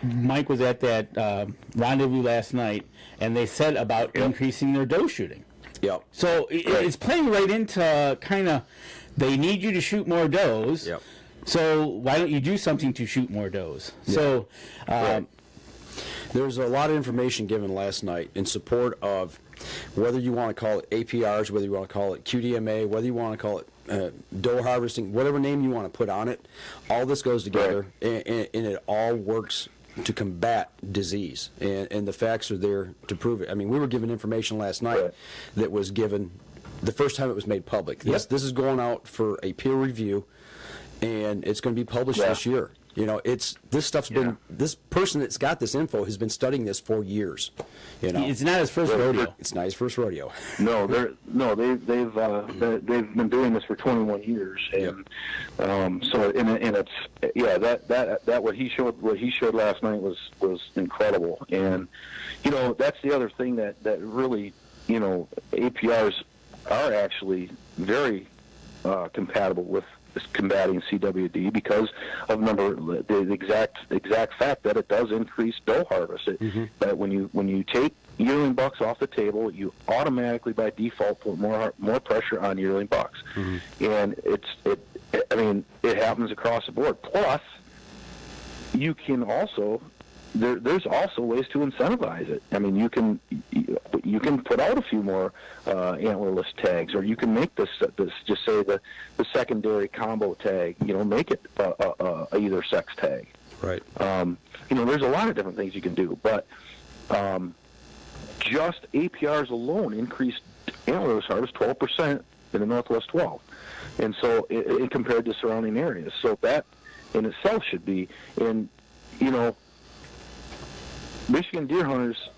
Mike was at that rendezvous last night, and they said about increasing their doe shooting. Yep. So it's playing right into kind of, they need you to shoot more does. Yep. So why don't you do something to shoot more does? Yep. So there's a lot of information given last night in support of whether you want to call it APRs, whether you want to call it QDMA, whether you want to call it doe harvesting, whatever name you want to put on it. All this goes together, and it all works to combat disease, and the facts are there to prove it. I mean, we were given information last night that was given the first time it was made public. This is going out for a peer review, and it's going to be published this year. This stuff's been, this person that's got this info has been studying this for years. It's not his first rodeo. It's not his first rodeo. They've been doing this for 21 years, and so it's that what he showed last night was incredible, and that's the other thing that really APRs are actually very compatible with combating CWD because of the exact fact that it does increase doe harvest. That when you take yearling bucks off the table, you automatically by default put more pressure on yearling bucks, and it happens across the board. Plus, you can also there's also ways to incentivize it. I mean, you can put out a few more antlerless tags, or you can make this just say the secondary combo tag. Make it a either sex tag. Right. There's a lot of different things you can do, but just APRs alone increased antlerless harvest 12% in the Northwest 12, and so it compared to surrounding areas. So that in itself should be Michigan deer hunters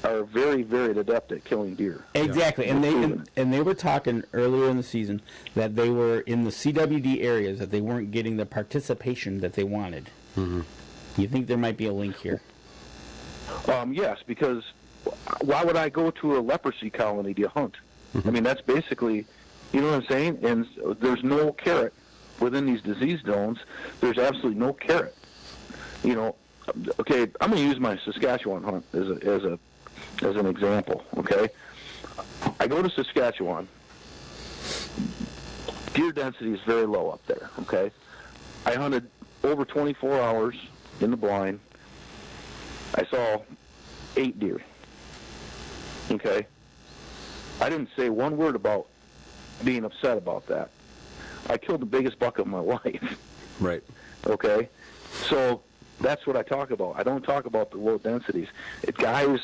are very, very adept at killing deer. Exactly, and they were talking earlier in the season that they were in the CWD areas that they weren't getting the participation that they wanted. You think there might be a link here? Yes, because why would I go to a leprosy colony to hunt? I mean, that's basically, you know what I'm saying? And there's no carrot within these disease zones. There's absolutely no carrot. Okay, I'm going to use my Saskatchewan hunt as an example, okay? I go to Saskatchewan. Deer density is very low up there, okay? I hunted over 24 hours in the blind. I saw 8 deer, okay? I didn't say one word about being upset about that. I killed the biggest buck of my life. Right. Okay? So that's what I talk about. I don't talk about the low densities. Guys,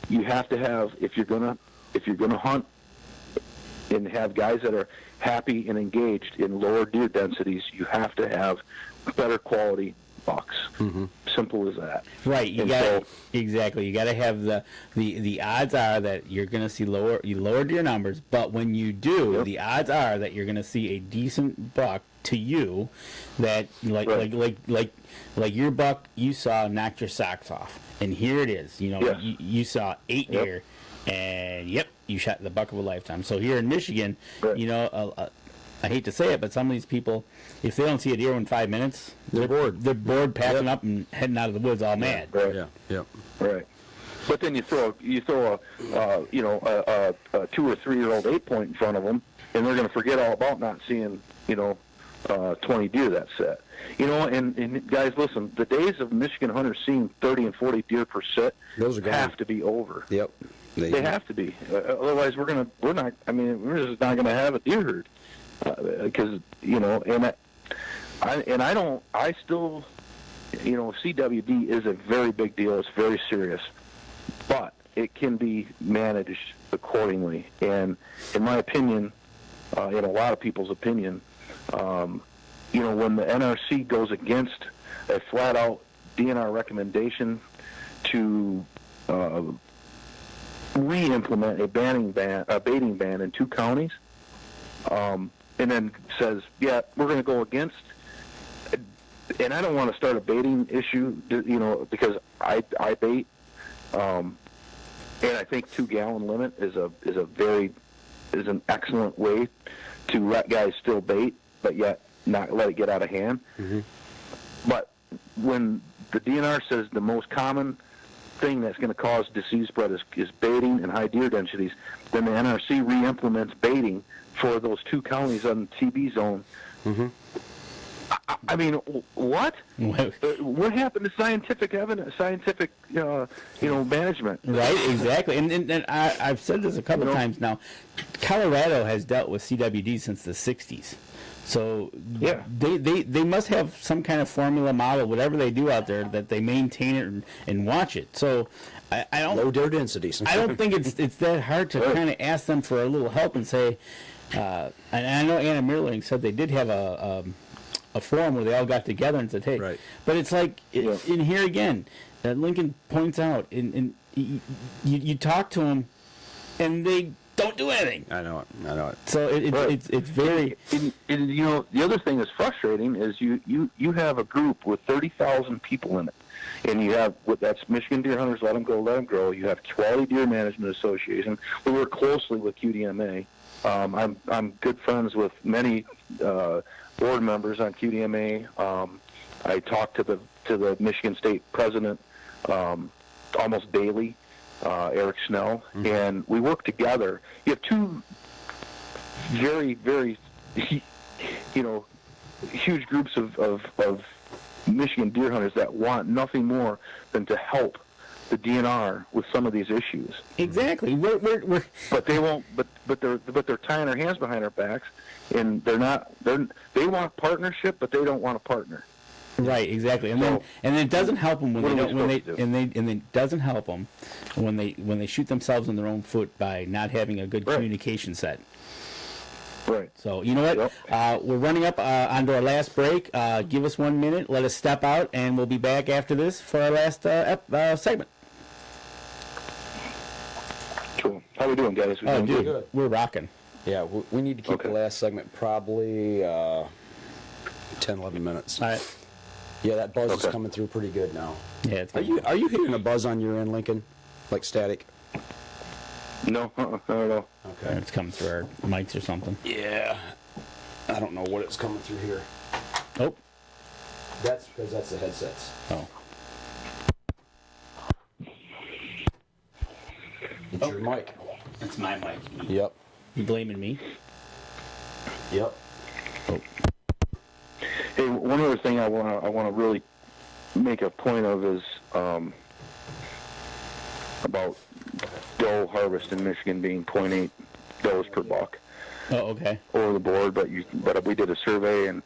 you have to have, if you're gonna hunt and have guys that are happy and engaged in lower deer densities, you have to have better quality bucks. Simple as that. Right. You got exactly. You got to have the odds are that you're going to see lower deer numbers, but when you do, the odds are that you're going to see a decent buck to you that like your buck you saw knocked your socks off, and here it is. You saw 8 deer, and you shot the buck of a lifetime. So here in Michigan, I hate to say it, but some of these people, if they don't see a deer in 5 minutes, they're bored. They're bored, packing up and heading out of the woods all mad. Right. Right. But then you throw a 2 or 3 year old 8-point in front of them, and they're going to forget all about not seeing 20 deer that set. And guys, listen, the days of Michigan hunters seeing 30 and 40 deer per set have to be over. Yep. They have to be. Otherwise, we're just not going to have a deer herd. Because CWD is a very big deal. It's very serious, but it can be managed accordingly. And in my opinion, in a lot of people's opinion, when the NRC goes against a flat-out DNR recommendation to re-implement a baiting ban in 2 counties. And then says, we're going to go against, and I don't want to start a baiting issue, because I bait, and I think 2-gallon limit is an excellent way to let guys still bait, but yet not let it get out of hand. But when the DNR says the most common thing that's going to cause disease spread is baiting and high deer densities, then the NRC re-implements baiting for those 2 counties on the TB zone. I mean, what? What happened to scientific evidence, scientific, management? Right, exactly. And I've said this a couple times now. Colorado has dealt with CWD since the 60s. So they must have some kind of formula model, whatever they do out there, that they maintain it and watch it. So I don't low deer densities. I don't think it's that hard to kind of ask them for a little help and say. And I know Anna Mirling said they did have a forum where they all got together and said, hey, but it's like in here again, Lincoln points out, you talk to them, and they don't do anything. I know it. So it's very. And the other thing that's frustrating is you have a group with 30,000 people in it, and you have that's Michigan Deer Hunters Let Them Go, Let Them Grow. You have Quality Deer Management Association. We work closely with QDMA. I'm good friends with many board members on QDMA. I talk to the Michigan State president almost daily. Eric Snell, and we work together. You have 2 very, very, huge groups of Michigan deer hunters that want nothing more than to help the DNR with some of these issues. Exactly. But they won't. But they're tying their hands behind our backs, and they want partnership, but they don't want to partner. Right, exactly, and it doesn't help them when it doesn't help them when they shoot themselves in their own foot by not having a good communication set. Right. So you know what? We're running up onto our last break. Give us 1 minute. Let us step out, and we'll be back after this for our last segment. Cool. How we doing, guys? We doing good. We're rocking. Yeah, we need to keep the last segment probably 10, 11 minutes. All right. Yeah, that buzz is coming through pretty good now. Yeah, it's are you hearing a buzz on your end, Lincoln? Like static? No, not at all. Okay. It's coming through our mics or something. Yeah. I don't know what it's coming through here. Oh. That's because that's the headsets. Oh. It's your mic. It's my mic. Yep. You blaming me? Yep. Oh. Hey, one other thing I want to really make a point of is about doe harvest in Michigan being 0.8 does per buck. Oh, okay. Over the board, but we did a survey and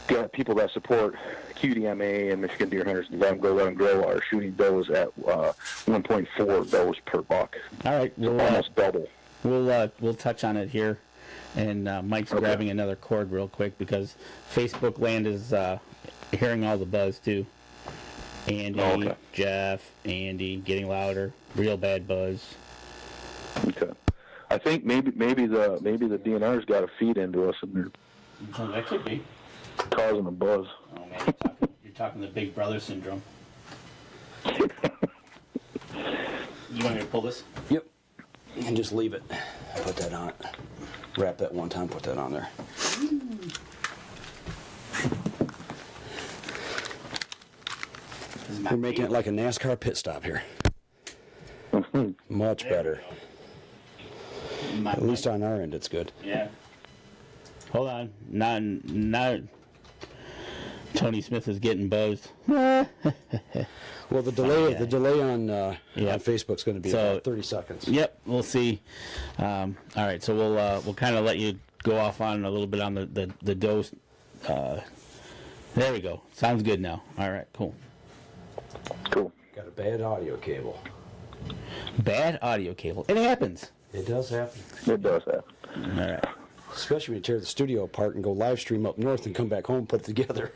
got people that support QDMA and Michigan Deer Hunters Let Them Go, Let Them Grow are shooting does at 1.4 does per buck. All right, so almost double. We'll touch on it here. And Mike's grabbing another cord real quick because Facebook land is hearing all the buzz too. Andy, okay. Jeff, Andy, getting louder, real bad buzz. Okay. I think maybe the DNR's got a feed into us and they're That could be. causing a buzz. Oh man, you're talking the Big Brother syndrome. You want me to pull this? Yep. And just leave it. Put that on it. Wrap that one time, put that on there. We're making it like a NASCAR pit stop here. Much better. At least on our end, it's good. Yeah. Hold on. Not. Tony Smith is getting buzzed. Well, the delay on Facebook's going to be about 30 seconds. Yep, we'll see. All right, so we'll kind of let you go off on a little bit on the dose. There we go. Sounds good now. All right, cool. Cool. Got a bad audio cable. Bad audio cable. It happens. It does happen. It does happen. All right. Especially when you tear the studio apart and go live stream up north and come back home and put it together.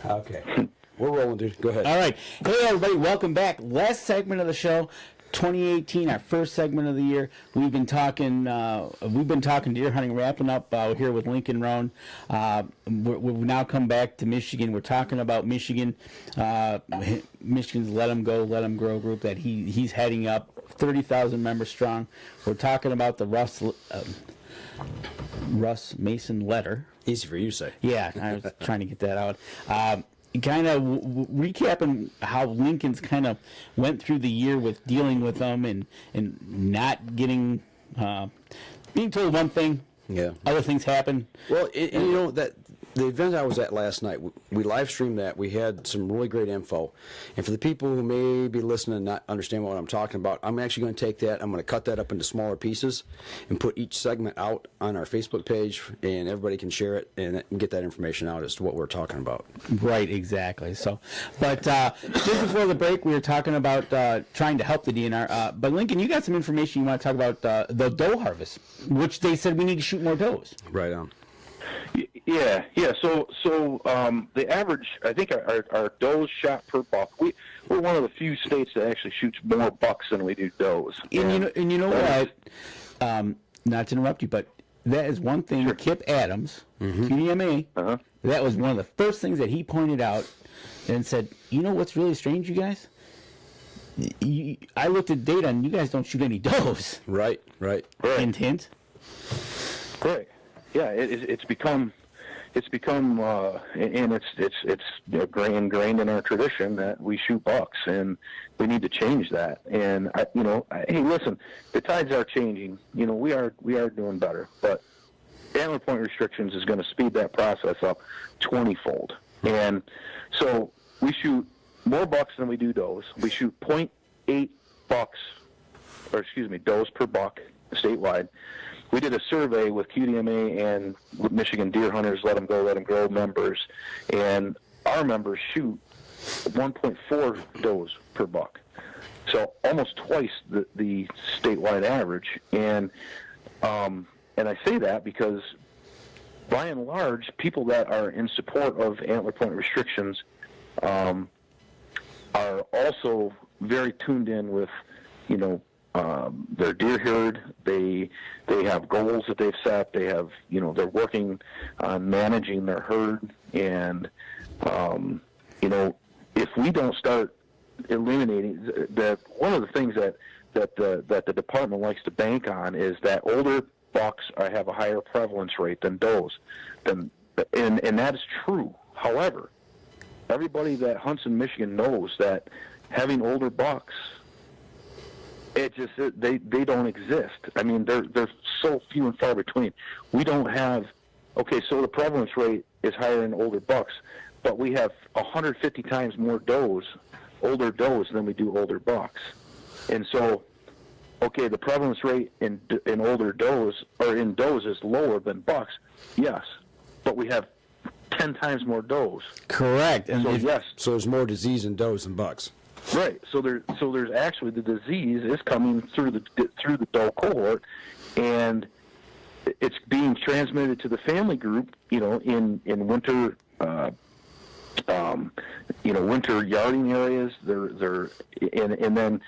Okay. We're rolling, dude. Go ahead. All right. Hey, everybody. Welcome back. Last segment of the show, 2018, our first segment of the year. We've been talking deer hunting, wrapping up here with Lincoln Rohn. We've now come back to Michigan. We're talking about Michigan, Michigan's Let 'em Go, Let 'em Grow group that he's heading up, 30,000 members strong. We're talking about the Russ Mason letter. Easy for you to say. Yeah, I was trying to get that out. Kind of recapping how Lincoln's kind of went through the year with dealing with them and not getting being told one thing. Yeah. Other things happen. Well, that the event I was at last night, we live streamed that. We had some really great info. And for the people who may be listening and not understand what I'm talking about, I'm actually going to take that, I'm going to cut that up into smaller pieces and put each segment out on our Facebook page, and everybody can share it and get that information out as to what we're talking about. Right, exactly. So, but just before the break, we were talking about trying to help the DNR. But Lincoln, you got some information you want to talk about the doe harvest, which they said we need to shoot more does. Right on. Yeah. So the average, I think our does shot per buck. We're one of the few states that actually shoots more bucks than we do does. And you know what? Not to interrupt you, but that is one thing. Sure. Kip Adams, QDMA. That was one of the first things that he pointed out and said, you know what's really strange, you guys? I looked at data and you guys don't shoot any does. Right. Hint, hint. Right. Yeah, it's become and it's ingrained in our tradition that we shoot bucks, and we need to change that. And hey, listen, the tides are changing. We are doing better, but antler point restrictions is going to speed that process up 20-fold. And so we shoot more bucks than we do does. We shoot 0.8 does per buck statewide. We did a survey with QDMA and with Michigan Deer Hunters, Let 'em Go, Let 'em Grow members, and our members shoot 1.4 does per buck. So almost twice the statewide average. And I say that because, by and large, people that are in support of antler point restrictions are also very tuned in with, their deer herd. They have goals that they've set. They have, they're working on managing their herd. And, if we don't start eliminating that, one of the things that the department likes to bank on is that older bucks have a higher prevalence rate than does. And that is true. However, everybody that hunts in Michigan knows that having older bucks, they don't exist. I mean, they're so few and far between. We don't have. Okay, so the prevalence rate is higher in older bucks, but we have 150 times more older does than we do older bucks. And so, okay, the prevalence rate in older does or in does is lower than bucks. Yes, but we have 10 times more does. Correct. And so there's more disease in does than bucks. Right. So there's actually the disease is coming through the doe cohort, and it's being transmitted to the family group. In winter winter yarding areas. And then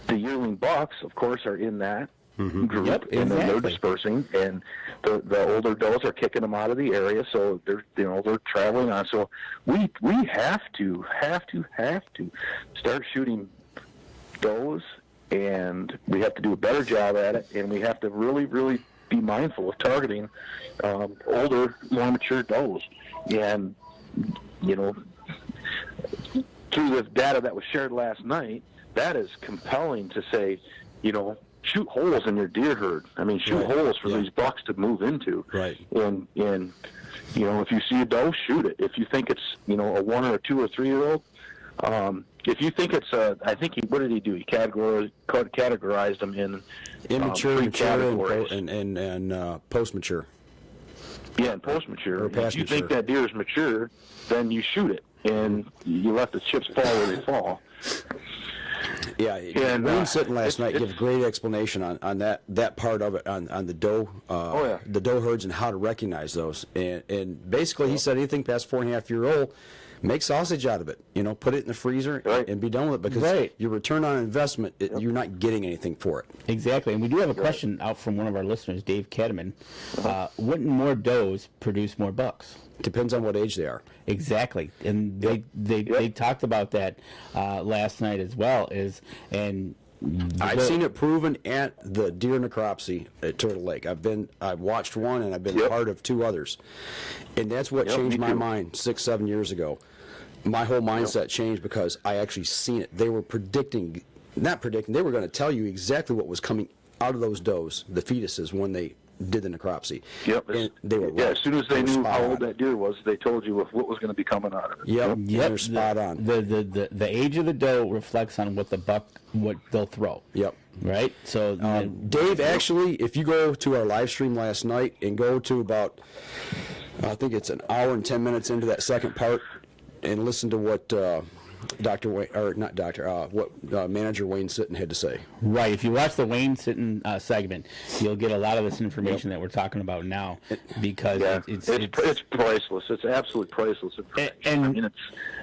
the yearling bucks, of course, are in that group, Yep, and then they're exactly. dispersing, and the older does are kicking them out of the area, so they're traveling on. So we have to start shooting does, and we have to do a better job at it, and we have to really, really be mindful of targeting older, more mature does. And through the data that was shared last night, that is compelling to say, shoot holes in your deer herd. I mean, shoot holes for these bucks to move into. Right. And if you see a doe, shoot it. If you think it's a 1 or a 2 or 3 year old, if you think it's what did he do? He categorized them in Immature, 3 mature, categories. and post-mature. Yeah, and post-mature. Or If past you mature. think that deer is mature, then you shoot it, and you let the chips fall where they fall. Yeah, And, Wayne Sitton last night it's- gave a great explanation on that part of it, on the doe, the doe herds and how to recognize those. And basically, he said anything past 4.5-year-old, make sausage out of it. Put it in the freezer and be done with it, because your return on investment, you're not getting anything for it. Exactly. And we do have a question out from one of our listeners, Dave Ketterman. Wouldn't more does produce more bucks? Depends on what age they are. Exactly, and they talked about that last night as well. I've seen it proven at the deer necropsy at Turtle Lake. I've watched one, and I've been part of 2 others, and that's what changed my mind 6-7 years ago. My whole mindset changed because I actually seen it. They were not predicting. They were going to tell you exactly what was coming out of those does, the fetuses, when they did the necropsy. Yep. And they were right. As soon as they were knew spot how old on. that deer was, they told you what was going to be coming out of it. Yep. Yep. They're spot on. The age of the doe reflects on what they'll throw. Yep. Right. So Dave, actually, if you go to our live stream last night and go to about, I think it's an hour and 10 minutes into that second part, and listen to what Manager Wayne Sitton had to say. Right. If you watch the Wayne Sitton segment, you'll get a lot of this information that we're talking about now, because it's priceless. It's absolutely priceless information.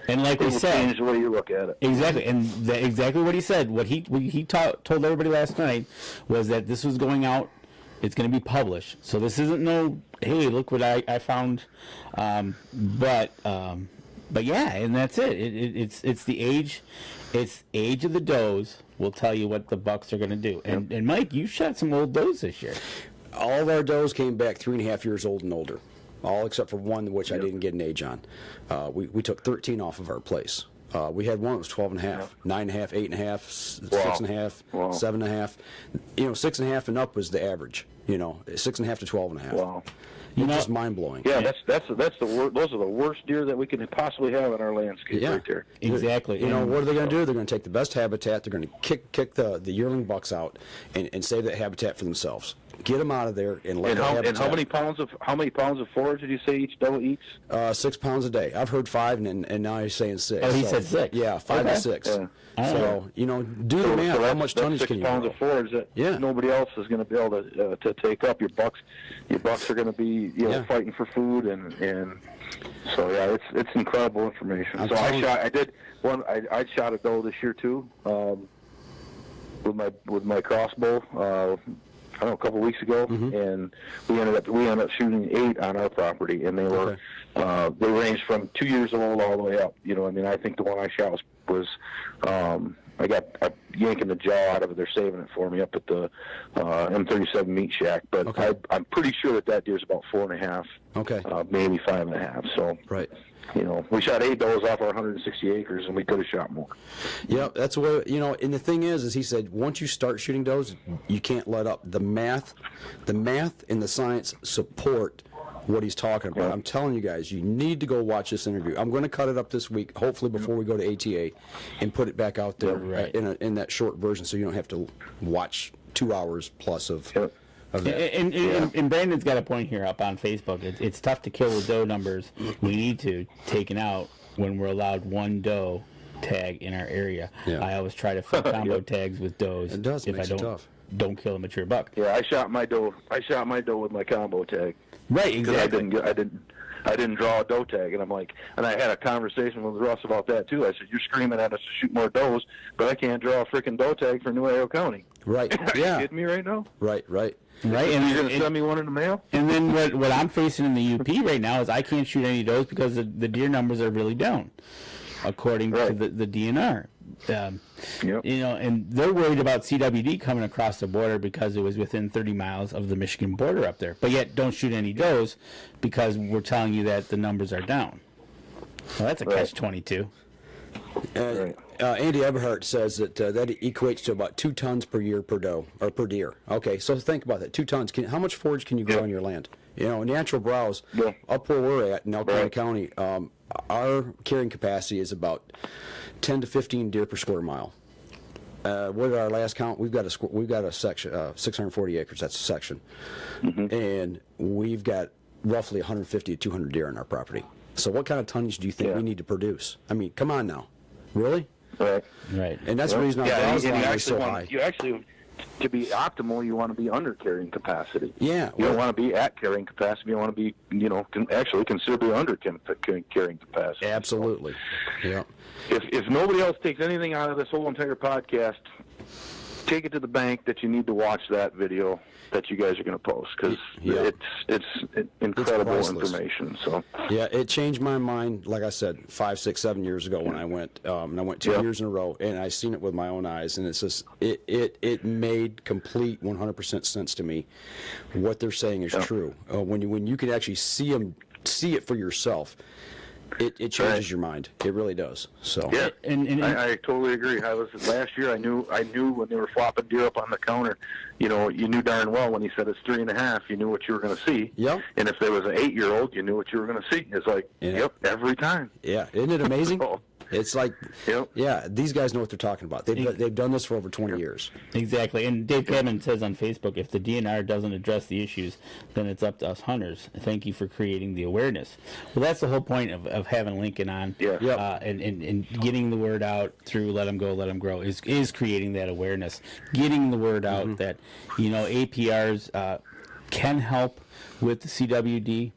And like we it will said, change the way you look at it. exactly, and exactly what he said. What he told everybody last night was that this was going out. It's going to be published. So this isn't hey, look what I found. But yeah, and that's it. It's the age. It's age of the does will tell you what the bucks are going to do. And Mike, you shot some old does this year. All of our does came back 3.5 years old and older, all except for one which I didn't get an age on. We took 13 off of our place. We had one that was 12.5, 9.5, 8.5, 6.5, 7.5. 6.5 and up was the average. 6.5 to 12.5. Wow. Just mind blowing. Yeah, that's the worst. Those are the worst deer that we can possibly have in our landscape right there. Exactly. What are they going to do? They're going to take the best habitat. They're going to kick the yearling bucks out and save that habitat for themselves. Get them out of there and let them habitat. And how many pounds of forage did you say each doe eats? 6 pounds a day. I've heard 5, and now he's saying 6. Oh, he said 6. Yeah, 5 to 6. Yeah. So do the math. How much tonnage can you? 6 pounds of forage that nobody else is going to be able to take up. Your bucks are going to be fighting for food, and so it's incredible information. I shot a doe this year too, with my crossbow. A couple of weeks ago, and we ended up shooting 8 on our property, and they were they ranged from 2 years old all the way up. I think the one I shot was I got yanking the jaw out of it. They're saving it for me up at the M37 meat shack, but I'm pretty sure that deer's about 4.5, maybe 5.5. So we shot 8 does off our 160 acres, and we could have shot more. Yeah, that's what and the thing is he said once you start shooting does, you can't let up. The math and the science support what he's talking about. I'm telling you guys, you need to go watch this interview. I'm going to cut it up this week, hopefully before we go to ATA, and put it back out there in that short version, so you don't have to watch 2 hours plus of that. And Brandon's got a point here up on Facebook. It's tough to kill the doe numbers we need to taken out when we're allowed one doe tag in our area. I always try to fill combo tags with does. It does. If I don't kill a mature buck. Yeah, I shot my doe with my combo tag. Right, exactly. I I didn't draw a doe tag. And I'm like, and I had a conversation with Russ about that too. I said, you're screaming at us to shoot more does, but I can't draw a freaking doe tag for Nuevo County. Right. Are Yeah. you kidding me right now? Right. Right. And you're going to send me one in the mail? And then what I'm facing in the UP right now is I can't shoot any does because the deer numbers are really down, according to the DNR. Yep. And they're worried about CWD coming across the border because it was within 30 miles of the Michigan border up there. But yet, don't shoot any does because we're telling you that the numbers are down. Well, that's a catch-22. Andy Eberhardt says that that equates to about 2 tons per year per doe or per deer. Okay, so think about that. 2 tons. How much forage can you grow on your land? Natural browse up where we're at in Elkhorn County, our carrying capacity is about 10 to 15 deer per square mile. What did our last count? We've got a section, 640 acres. That's a section, and we've got roughly 150 to 200 deer on our property. So what kind of tonnage do you think we need to produce? I mean, come on now, really? Right. And that's the reason our browse line is so high. You actually, to be optimal, you want to be under carrying capacity. Yeah. You don't want to be at carrying capacity. You want to be, actually considerably under carrying capacity. Absolutely. Yeah. If nobody else takes anything out of this whole entire podcast, take it to the bank that you need to watch that video that you guys are going to post, because it's incredible information. So yeah, it changed my mind. Like I said, 5, 6, 7 years ago when I went, and I went 2 years in a row, and I seen it with my own eyes, and it's just it made complete 100% sense to me. What they're saying is true. When you can actually see it for yourself. It changes your mind. It really does. So yeah, and I totally agree. Last year. I knew when they were flopping deer up on the counter. You knew darn well when he said it's 3.5. You knew what you were going to see. Yep. And if there was an 8-year-old, you knew what you were going to see. It's like, every time. Yeah, isn't it amazing? It's like, these guys know what they're talking about. They've done this for over 20 years. Exactly. And Dave Cadman says on Facebook, if the DNR doesn't address the issues, then it's up to us hunters. Thank you for creating the awareness. Well, that's the whole point of having Lincoln on. And getting the word out through Let 'em Go, Let 'em Grow is creating that awareness. Getting the word out that, APRs can help with the CWD.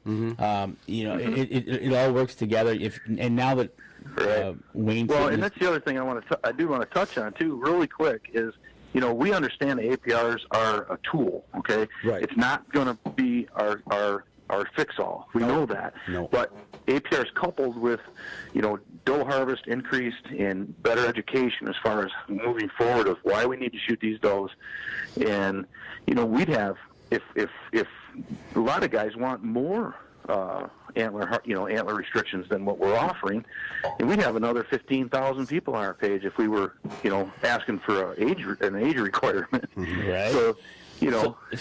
It all works together. Now that Wayne. Well, and that's the other thing I do want to touch on too, really quick, is we understand the APRs are a tool. Okay, right. It's not going to be our fix-all. We know that. No. But APRs coupled with doe harvest increased and better education as far as moving forward of why we need to shoot these does, and we'd have if a lot of guys want more. Antler restrictions than what we're offering, and we'd have another 15,000 people on our page if we were, asking for an age requirement. Right. So,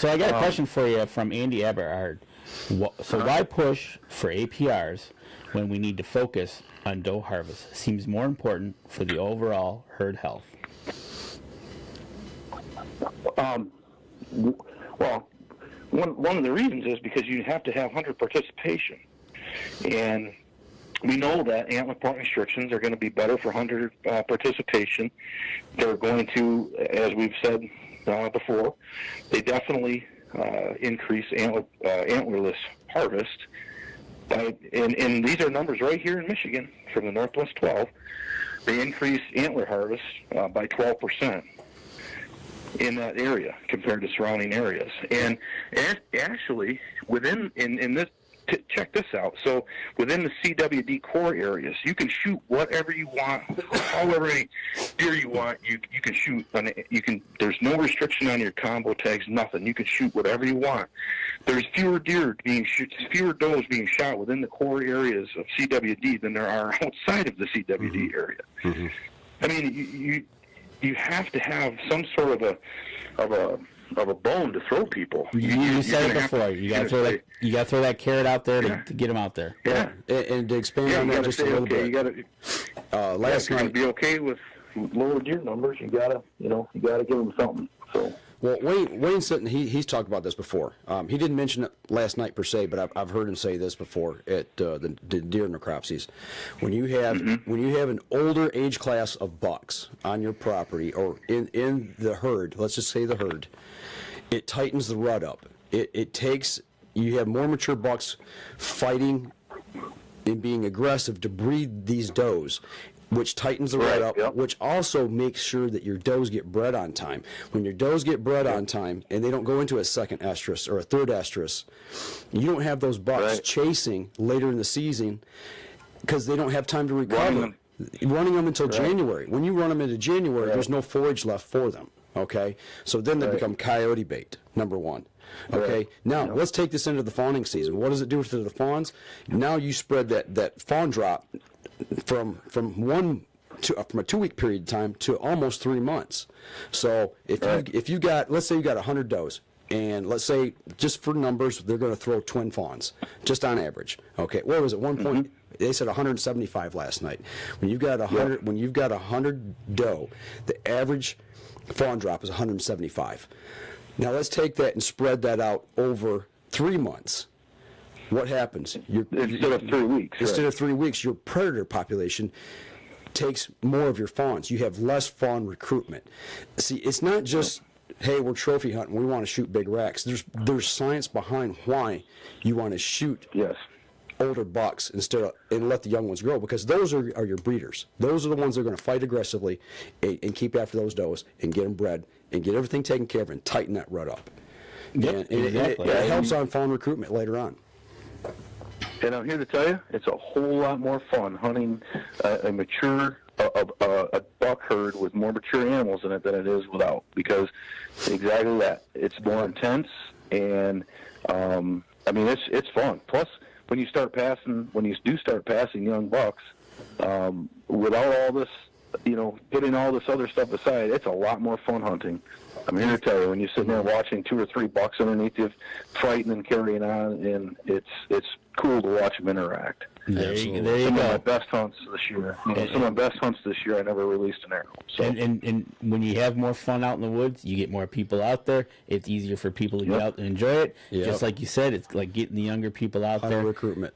I got a question for you from Andy Eberhard. So why push for APRs when we need to focus on doe harvest? Seems more important for the overall herd health. Well, one of the reasons is because you have to have hunter participation. And we know that antler point restrictions are going to be better for hunter participation. They're going to, as we've said before, they definitely increase antlerless harvest. And these are numbers right here in Michigan from the Northwest 12. They increase antler harvest by 12%. In that area compared to surrounding areas. And actually, in this, check this out. So within the CWD core areas, you can shoot whatever you want, however many deer you want. You can shoot. There's no restriction on your combo tags. Nothing. You can shoot whatever you want. There's fewer does being shot within the core areas of CWD than there are outside of the CWD area. Mm-hmm. I mean, you have to have some sort of a bone to throw people. You said it before. You got to throw that carrot out there to get them out there. Yeah, and to expand on that just a little bit. You got to. Last night, to be okay with lower deer numbers, you got to give them something. So. Well, Wayne said he's talked about this before. He didn't mention it last night per se, but I've heard him say this before at the deer necropsies. When you have an older age class of bucks on your property or in the herd, let's just say the herd, it tightens the rut up. You have more mature bucks fighting in being aggressive to breed these does, which tightens the rut up, yep. which also makes sure that your does get bred on time. When your does get bred on time and they don't go into a second estrus or a third estrus, you don't have those bucks chasing later in the season because they don't have time to recover. Running them until January. When you run them into January, there's no forage left for them. Okay? So then they become coyote bait, number one. Okay? Now, let's take this into the fawning season. What does it do to the fawns? Now you spread that fawn drop from a 2-week period of time to almost 3 months. So if you got, let's say you got 100 does, and let's say, just for numbers, they're going to throw twin fawns, just on average. Okay, what was it? They said 175 last night. When you've got 100, when you've got 100 doe, the average fawn drop is 175. Now let's take that and spread that out over 3 months. What happens? Instead of 3 weeks. Instead of 3 weeks, your predator population takes more of your fawns. You have less fawn recruitment. See, it's not just, hey, we're trophy hunting, we want to shoot big racks. There's science behind why you want to shoot older bucks and let the young ones grow, because those are your breeders. Those are the ones that are going to fight aggressively and keep after those does and get them bred and get everything taken care of and tighten that rut up. Yep, and it helps on fawn recruitment later on. And I'm here to tell you, it's a whole lot more fun hunting a buck herd with more mature animals in it than it is without, because exactly that. It's more intense, and I mean it's fun. Plus, when you do start passing young bucks, without all this, putting all this other stuff aside, it's a lot more fun hunting. I'm here to tell you, when you're sitting there watching 2 or 3 bucks underneath you, fighting and carrying on, and it's cool to watch them interact. There you Some go. of my best hunts this year. Some of my best hunts this year, I never released an arrow. So. And when you have more fun out in the woods, you get more people out there. It's easier for people to get out and enjoy it. Just like you said, it's like getting the younger people out there. Recruitment.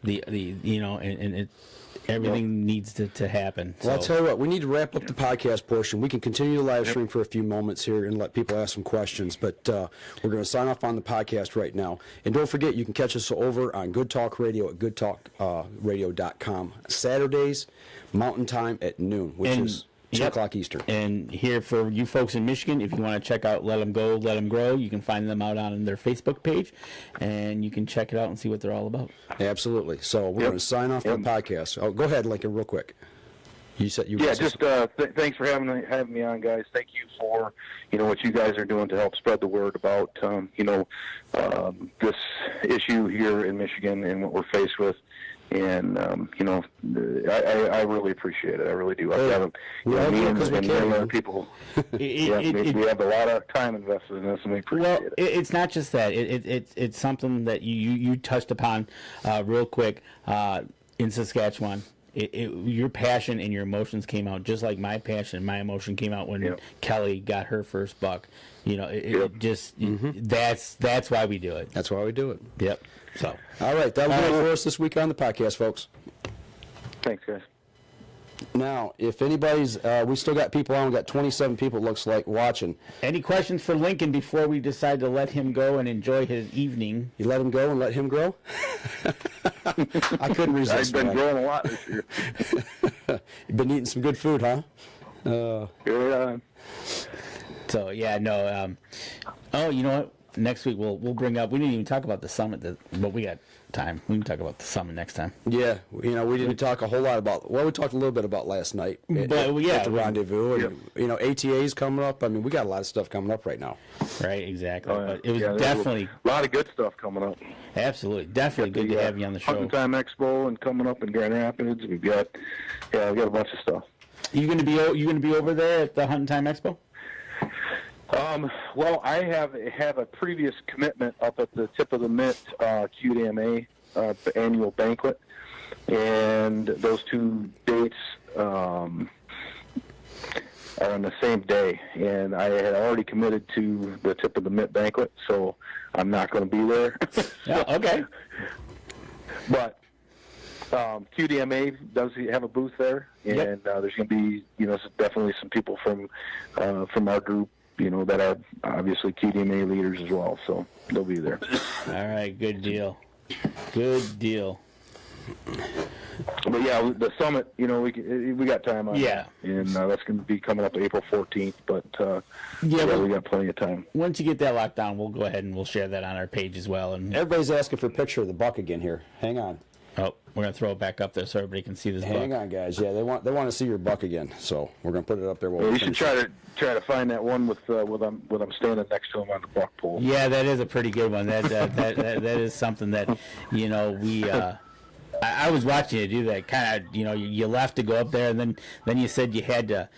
Everything needs to happen. Well, I'll tell you what, we need to wrap up the podcast portion. We can continue the live stream for a few moments here and let people ask some questions, but we're going to sign off on the podcast right now. And don't forget, you can catch us over on Good Talk Radio at goodtalkradio.com. Saturdays, Mountain Time at noon, which is 2 o'clock Eastern. And here for you folks in Michigan, if you want to check out Let 'Em Go, Let 'Em Grow, you can find them out on their Facebook page, and you can check it out and see what they're all about. Absolutely. So we're going to sign off the podcast. Oh, go ahead, Lincoln, real quick. You said you. Just thanks for having me on, guys. Thank you for what you guys are doing to help spread the word about this issue here in Michigan and what we're faced with. And I really appreciate it. I really do. Me and other people. We have a lot of time invested in this, and we appreciate it. It's not just that. It's something that you touched upon real quick in Saskatchewan. Your passion and your emotions came out just like my passion and my emotion came out when Kelly got her first buck. That's why we do it. That's why we do it. Yep. So, all right, that'll do it for us this week on the podcast, folks. Thanks, guys. Now, if anybody's, we still got people on. We got 27 people, it looks like, watching. Any questions for Lincoln before we decide to let him go and enjoy his evening? You let him go and let him grow? I couldn't resist. I've been growing a lot this year. You've been eating some good food, huh? So yeah, no. You know what? Next week we'll bring up. We didn't even talk about the summit, but we got time. We can talk about the summit next time. Yeah, we didn't talk a whole lot about. Well, we talked a little bit about last night at the rendezvous, and ATA's coming up. I mean, we got a lot of stuff coming up right now. Right, exactly. But it was definitely a lot of good stuff coming up. Absolutely, definitely good to have you on the show. Hunting Time Expo and coming up in Grand Rapids. We've got a bunch of stuff. You gonna be over there at the Hunting Time Expo? Well, I have a previous commitment up at the Tip of the Mitt QDMA annual banquet, and those 2 dates are on the same day. And I had already committed to the Tip of the Mitt banquet, so I'm not going to be there. Yeah, okay. But QDMA does have a booth there, and there's going to be definitely some people from our group. That are obviously QDMA leaders as well, so they'll be there. All right, good deal. Good deal. But yeah, the summit, we got time on Yeah. that, and that's going to be coming up April 14th. But we got plenty of time. Once you get that locked down, we'll go ahead and we'll share that on our page as well. And Everybody's asking for a picture of the buck again here. Hang on. oh, we're gonna throw it back up there so everybody can see this Hang buck. on, guys. Yeah, they want to see your buck again, so we're gonna put it up there. While You should try to find that one with I'm standing next to him on the buck pole. Yeah, that is a pretty good one. That is something that we. I was watching you do that. Kind of, you left to go up there, and then you said you had to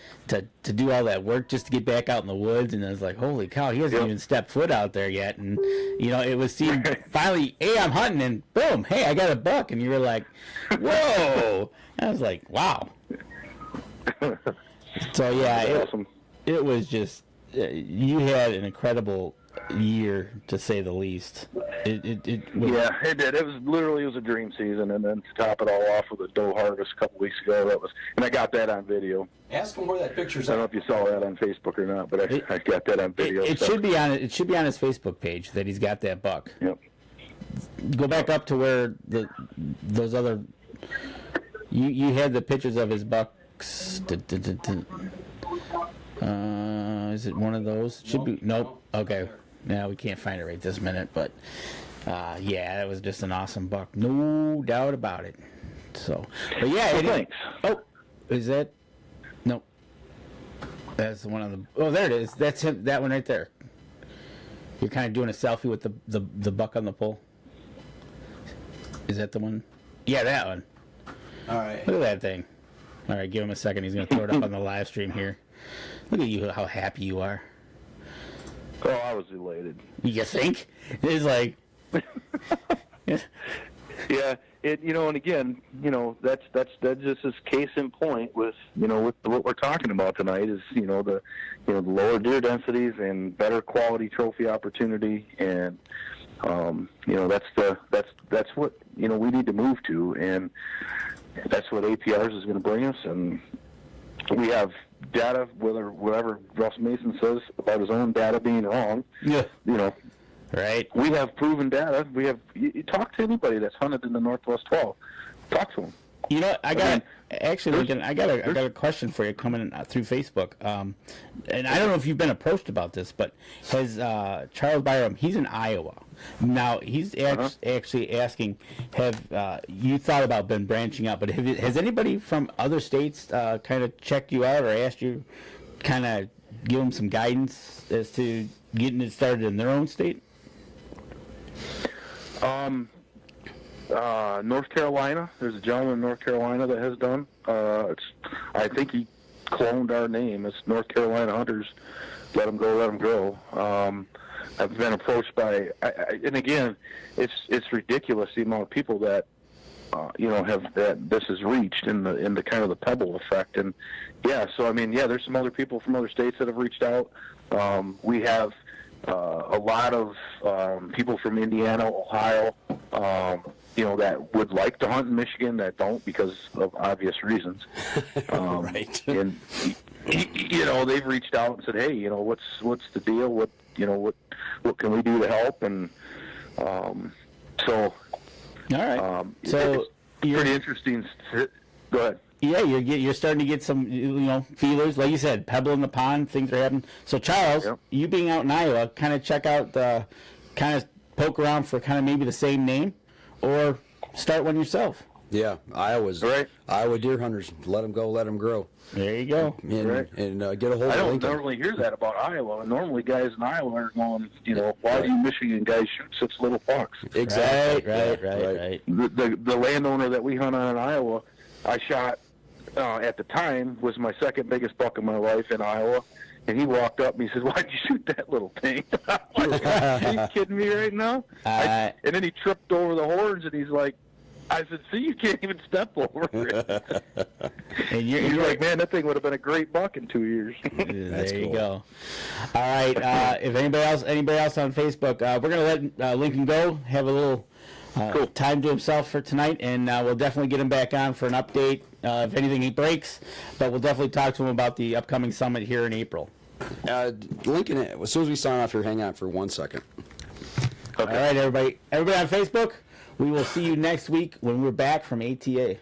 do all that work just to get back out in the woods. And I was like, holy cow, he hasn't even stepped foot out there yet. And it was seen finally. Hey, I'm hunting, and boom, hey, I got a buck. And you were like, whoa. I was like, wow. So yeah, awesome. It was just you had an incredible year, to say the least. It was, Yeah, it did. It was a dream season, and then to top it all off with a doe harvest a couple weeks ago, and I got that on video. Ask him where that picture's I don't know if you saw that on Facebook or not, but I got that on video. It should be on his Facebook page that he's got that buck. Yep. Go back up to where those other you had the pictures of his bucks. Is it one of those? Should be. Nope. Okay. Now we can't find it right this minute, but yeah, that was just an awesome buck, no doubt about it. So, but yeah, thanks. Oh, is that? Nope. That's one of the. Oh, there it is. That's him. That one right there. You're kind of doing a selfie with the buck on the pole. Is that the one? Yeah, that one. All right. Look at that thing. All right, give him a second. He's going to throw it up on the live stream here. Look at you, how happy you are. Oh, I was elated. You think? It's like... Yeah, and again, that's just this case in point with with what we're talking about tonight is the lower deer densities and better quality trophy opportunity, and that's what we need to move to, and that's what APRs is going to bring us, and we have data, whatever Russ Mason says about his own data being wrong. Yeah. Right. We have proven data. You talk to anybody that's hunted in the Northwest 12. Talk to them. I got Lincoln, I got a question for you coming in, through Facebook. And I don't know if you've been approached about this, but has Charles Byram? He's in Iowa now. He's actually asking, have you thought about branching out? But has anybody from other states kind of checked you out or asked you, kind of give them some guidance as to getting it started in their own state? North Carolina. There's a gentleman in North Carolina that has done. I think he cloned our name. It's North Carolina Hunters. Let them go, let them grow. I've been approached by, and again, it's ridiculous the amount of people that have that this has reached in the kind of the pebble effect. And so there's some other people from other states that have reached out. We have a lot of people from Indiana, Ohio, that would like to hunt in Michigan that don't because of obvious reasons. Right. And they've reached out and said, "Hey, what's the deal? What can we do to help?" And so, all right. So it's pretty interesting. Go ahead. Yeah, you're starting to get some feelers, like you said, pebble in the pond. Things are happening. So Charles, you being out in Iowa, kind of check out kind of poke around for kind of maybe the same name, or start one yourself. Yeah, Iowa deer hunters. Let them go, let them grow. There you go. And get a hold of Lincoln. I don't normally hear that about Iowa. Normally, guys in Iowa are going, why do you Michigan guys shoot such little bucks? Exactly. Right. The landowner that we hunt on in Iowa, I shot at the time was my second biggest buck of my life in Iowa. And he walked up and he said, "Why'd you shoot that little thing?" I'm like, are you kidding me right now? And then he tripped over the horns, and he's like, I said, "See, you can't even step over it." And you're like, "Man, that thing would have been a great buck in 2 years." There you go. All right. If anybody else on Facebook, we're going to let Lincoln go, have a little time to himself for tonight, and we'll definitely get him back on for an update if anything he breaks, but we'll definitely talk to him about the upcoming summit here in April. Lincoln, as soon as we sign off here, hang on for 1 second. Okay. All right, everybody on Facebook, We will see you next week when we're back from ATA.